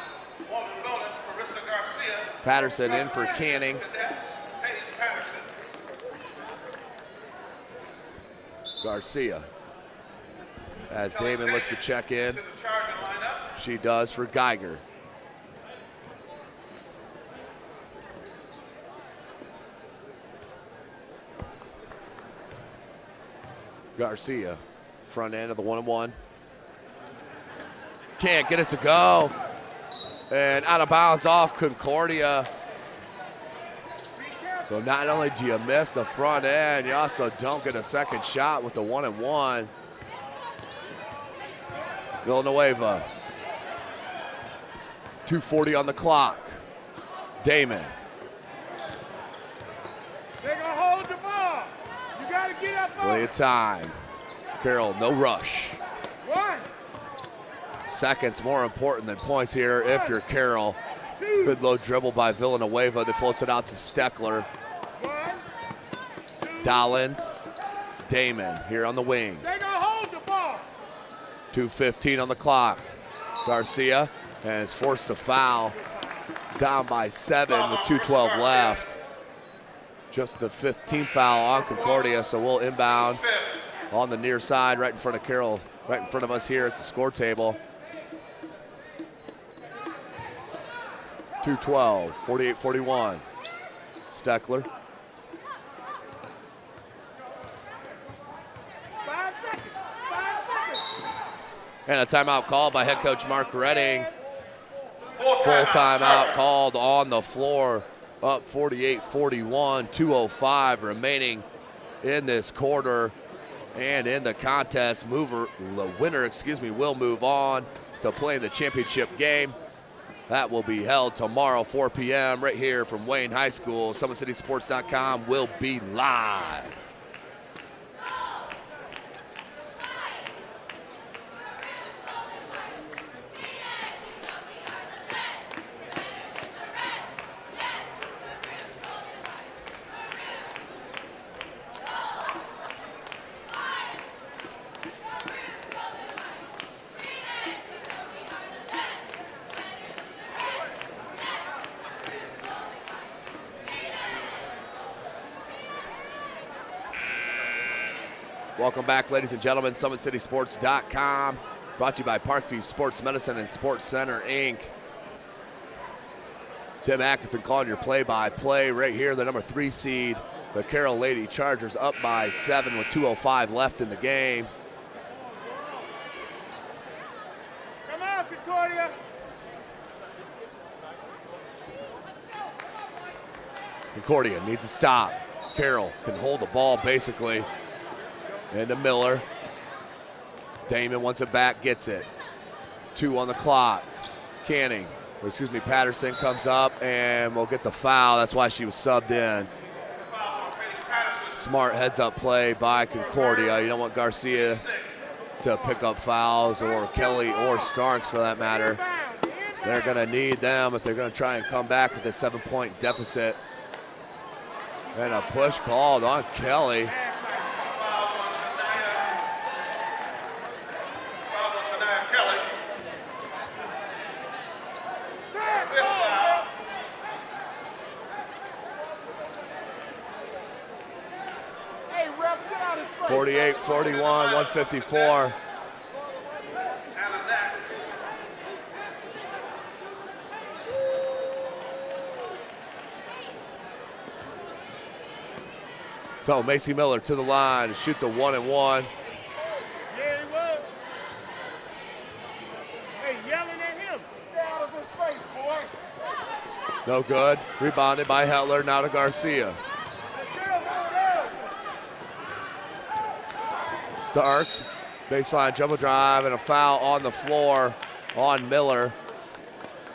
Patterson in for Canning. Garcia. As Damon looks to check in, she does for Geiger. Garcia, front end of the 1-and-1. Can't get it to go. And out of bounds off Concordia. So not only do you miss the front end, you also don't get a second shot with the 1-and-1. Villanueva. 2:40 on the clock. Damon.
They're gonna hold the ball. You gotta get up.
Plenty of time. Carroll, no rush.
1.
Seconds more important than points here if you're Carroll. Good low dribble by Villanueva that floats it out to Steckler. Dollins, Damon here on the wing.
They gonna hold the ball.
2:15 on the clock. Garcia has forced the foul. Down by 7 with 2:12 left. Just the 15th foul on Concordia, so we'll inbound on the near side right in front of Carroll, right in front of us here at the score table. 2:12, 48-41. Steckler.
5 seconds. 5 seconds.
And a timeout called by head coach Mark Redding. Full timeout called on the floor. Up 48-41, 2:05 remaining in this quarter and in the contest. The winner will move on to play the championship game. That will be held tomorrow, 4 p.m. right here from Wayne High School. SummitCitySports.com will be live. Welcome back, ladies and gentlemen. SummitCitySports.com, brought to you by Parkview Sports Medicine and Sports Center, Inc. Tim Atkinson calling your play-by-play right here. The number 3 seed, the Carroll Lady Chargers, up by 7 with 2:05 left in the game.
Come on, Concordia.
Concordia needs a stop. Carroll can hold the ball basically. Into Miller. Damon wants it back, gets it. 2 on the clock. Patterson comes up and will get the foul. That's why she was subbed in. Smart heads-up play by Concordia. You don't want Garcia to pick up fouls, or Kelly or Starks for that matter. They're going to need them if they're going to try and come back with a 7-point deficit. And a push called on Kelly.
Hey, ref, get out of space.
48-41, 154. So Macy Miller to the line to shoot the 1-and-1.
Yeah, he was. Hey, yelling at him. Stay out of his face, boy.
No good. Rebounded by Hetler, now to Garcia. Starks, baseline jumble drive, and a foul on the floor on Miller.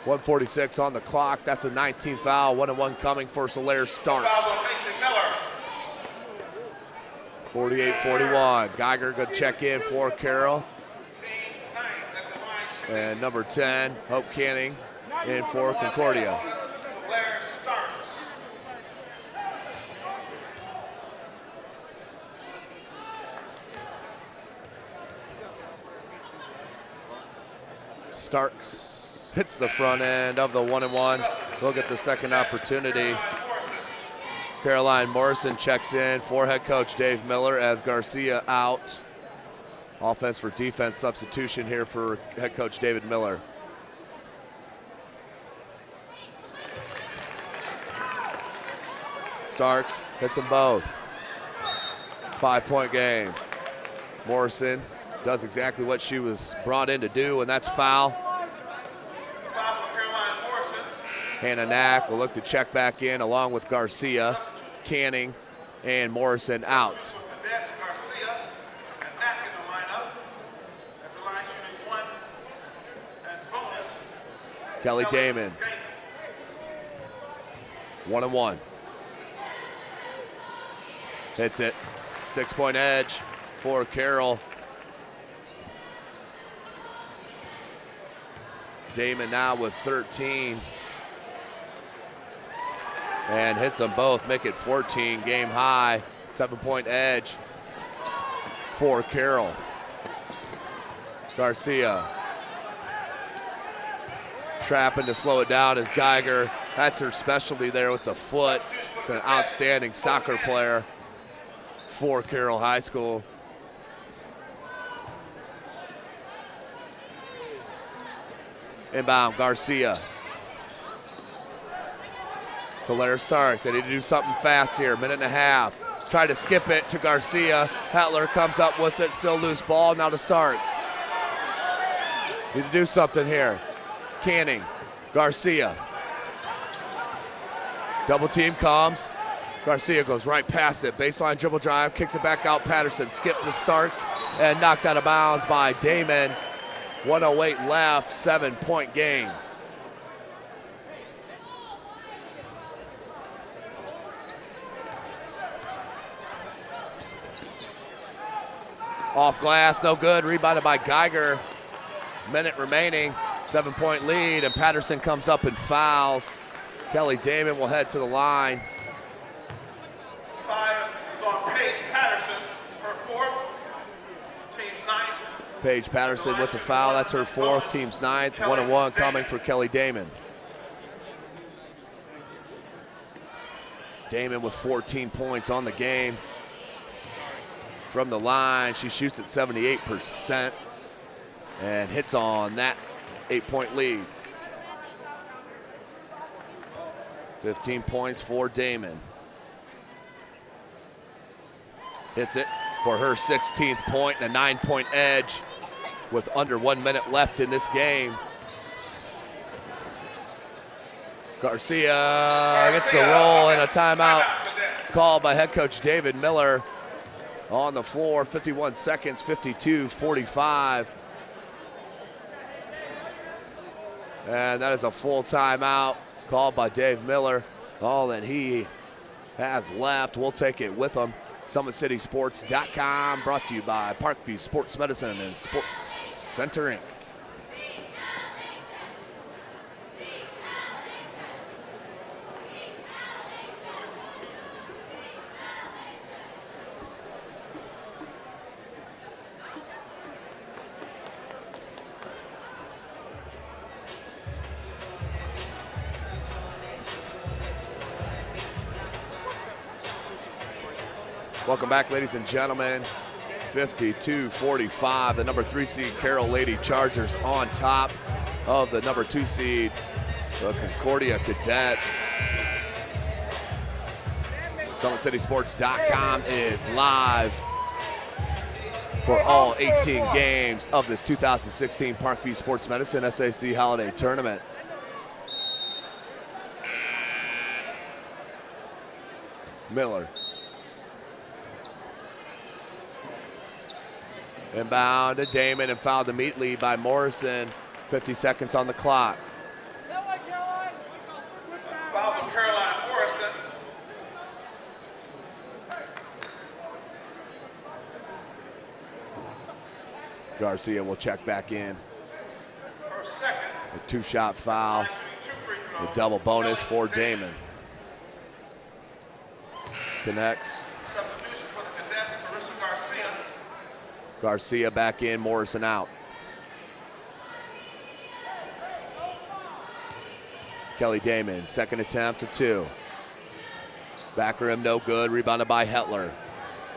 1:46 on the clock. That's a 19th foul. 1-and-1 coming for Solaire Starks. 48-41. Geiger going to check in for Carroll. And number 10, Hope Canning, in for Concordia. Starks hits the front end of the 1-and-1. They'll get the second opportunity. Caroline Morrison checks in for head coach Dave Miller as Garcia out. Offense for defense substitution here for head coach David Miller. Starks hits them both. 5-point game. Morrison does exactly what she was brought in to do, and that's foul. Hannah Knack will look to check back in along with Garcia. Canning and Morrison out. Kelly Damon. 1-and-1. Hits it. 6-point edge for Carroll. Damon now with 13. and hits them both, make it 14, game high, 7-point edge for Carroll. Garcia trapping to slow it down is Geiger. That's her specialty there with the foot. She's an outstanding soccer player for Carroll High School. Inbound, Garcia. Soler Starks, they need to do something fast here, minute and a half. Try to skip it to Garcia. Hetler comes up with it, still loose ball, now to Starks. Need to do something here. Canning, Garcia. Double team comes. Garcia goes right past it, baseline dribble drive, kicks it back out, Patterson, skip to Starks, and knocked out of bounds by Damon. 1:08 left, 7-point game. Off glass, no good, rebounded by Geiger. Minute remaining, 7-point lead, and Patterson comes up and fouls. Kelly Damon will head to the line.
5 is on Paige Patterson, her 4th, team's 9th.
Paige Patterson with the foul, that's her 4th, team's 9th. 1-1 coming for Kelly Damon. Damon with 14 points on the game. From the line, she shoots at 78% and hits on that 8-point lead. 15 points for Damon. Hits it for her 16th point and a 9-point edge with under 1 minute left in this game. Garcia gets the roll and a timeout called by head coach David Miller. On the floor, 51 seconds, 52-45. And that is a full timeout called by Dave Miller. All that he has left, we'll take it with him. SummitCitySports.com, brought to you by Parkview Sports Medicine and Sports Center Inc. Welcome back, ladies and gentlemen. 52-45, the number 3 seed Carroll Lady Chargers on top of the number 2 seed, the Concordia Cadets. SummitCitySports.com is live for all 18 games of this 2016 Parkview Sports Medicine SAC Holiday Tournament. Miller. Inbound to Damon and fouled immediately by Morrison. 50 seconds on the clock.
Foul from Caroline Morrison.
Garcia will check back in.
Her 2nd.
A 2-shot foul. A double bonus for Damon. Connects.
Substitution for the Cadets, Carissa Garcia.
Garcia back in, Morrison out. Kelly Damon, second attempt of 2. Back rim, no good, rebounded by Hetler.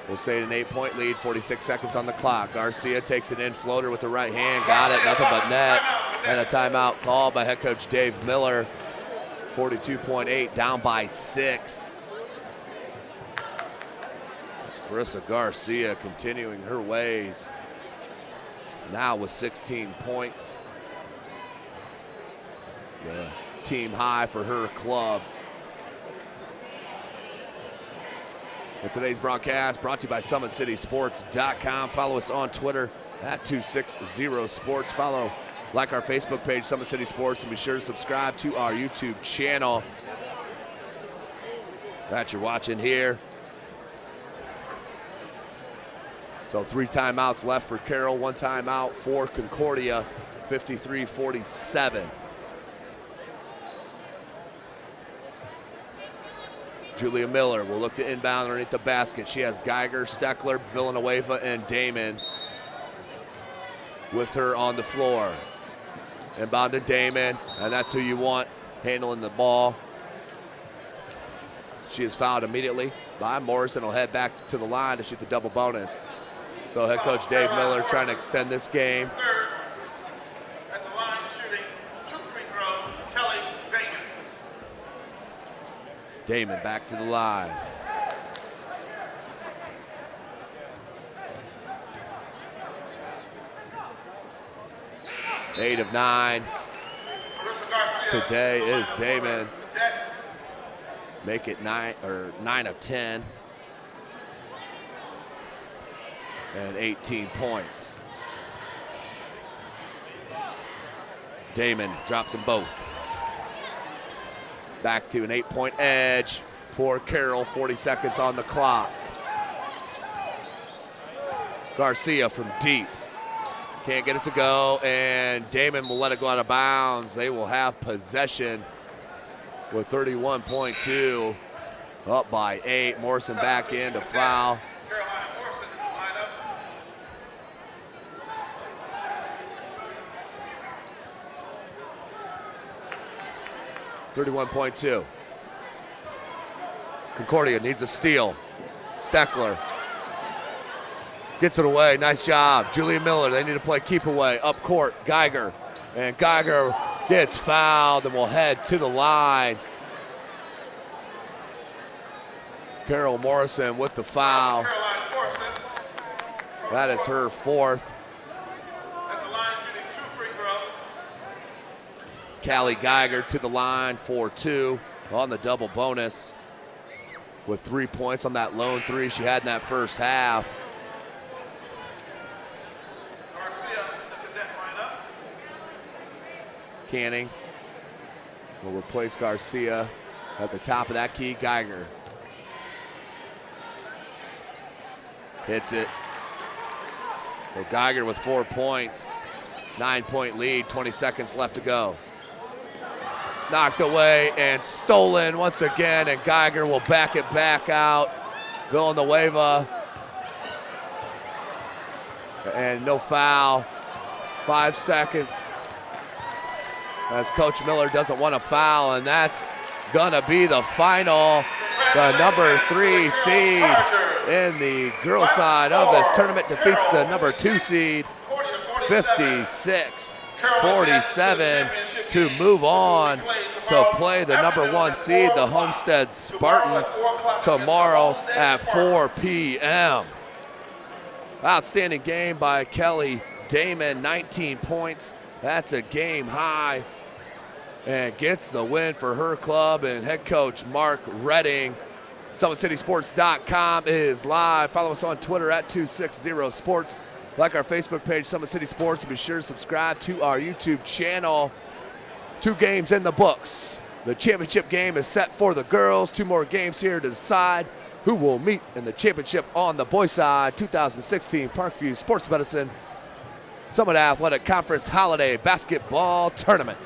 We'll stay at an 8-point lead, 46 seconds on the clock. Garcia takes it in, floater with the right hand, got it, nothing but net. And a timeout called by head coach Dave Miller. 42.8, down by 6. Carissa Garcia continuing her ways. Now with 16 points. The team high for her club. And today's broadcast brought to you by SummitCitySports.com. Follow us on Twitter at 260sports. Follow, like our Facebook page, Summit City Sports, and be sure to subscribe to our YouTube channel that you're watching here. So 3 timeouts left for Carroll, 1 timeout for Concordia, 53-47. Julia Miller will look to inbound underneath the basket. She has Geiger, Steckler, Villanueva, and Damon with her on the floor. Inbound to Damon, and that's who you want handling the ball. She is fouled immediately by Morrison. Will head back to the line to shoot the double bonus. So head coach Dave Miller trying to extend this game.
Third, at the line shooting 2 free throws, Kelly Damon.
Damon back to the line. Eight of 9. Today is Damon. Make it 9 of 10. And 18 points. Damon drops them both. Back to an 8-point edge for Carroll. 40 seconds on the clock. Garcia from deep. Can't get it to go, and Damon will let it go out of bounds. They will have possession with 31.2. Up by 8. Morrison back in to foul. 31.2. Concordia needs a steal. Steckler gets it away. Nice job. Julia Miller, they need to play keep away. Up court, Geiger. And Geiger gets fouled and will head to the line. Carroll Morrison with the foul. That is her 4th. Callie Geiger to the line for 2 on the double bonus with 3 points on that lone 3 she had in that first half. Canning will replace Garcia at the top of that key. Geiger hits it. So Geiger with 4 points, 9-point lead, 20 seconds left to go. Knocked away and stolen once again, and Geiger will back it back out. Villanueva, and no foul. 5 seconds as Coach Miller doesn't want to foul, and that's gonna be the final. The number 3 seed in the girls side of this tournament defeats the number 2 seed 56-47 to move on to play the number 1 seed, the Homestead Spartans, tomorrow at 4 p.m. Outstanding game by Kelly Damon, 19 points. That's a game high, and gets the win for her club and head coach Mark Redding. SummitCitySports.com is live. Follow us on Twitter at 260sports. Like our Facebook page, Summit City Sports, and be sure to subscribe to our YouTube channel. 2 games in the books. The championship game is set for the girls. 2 more games here to decide who will meet in the championship on the boys side. 2016 Parkview Sports Medicine Summit Athletic Conference Holiday Basketball Tournament.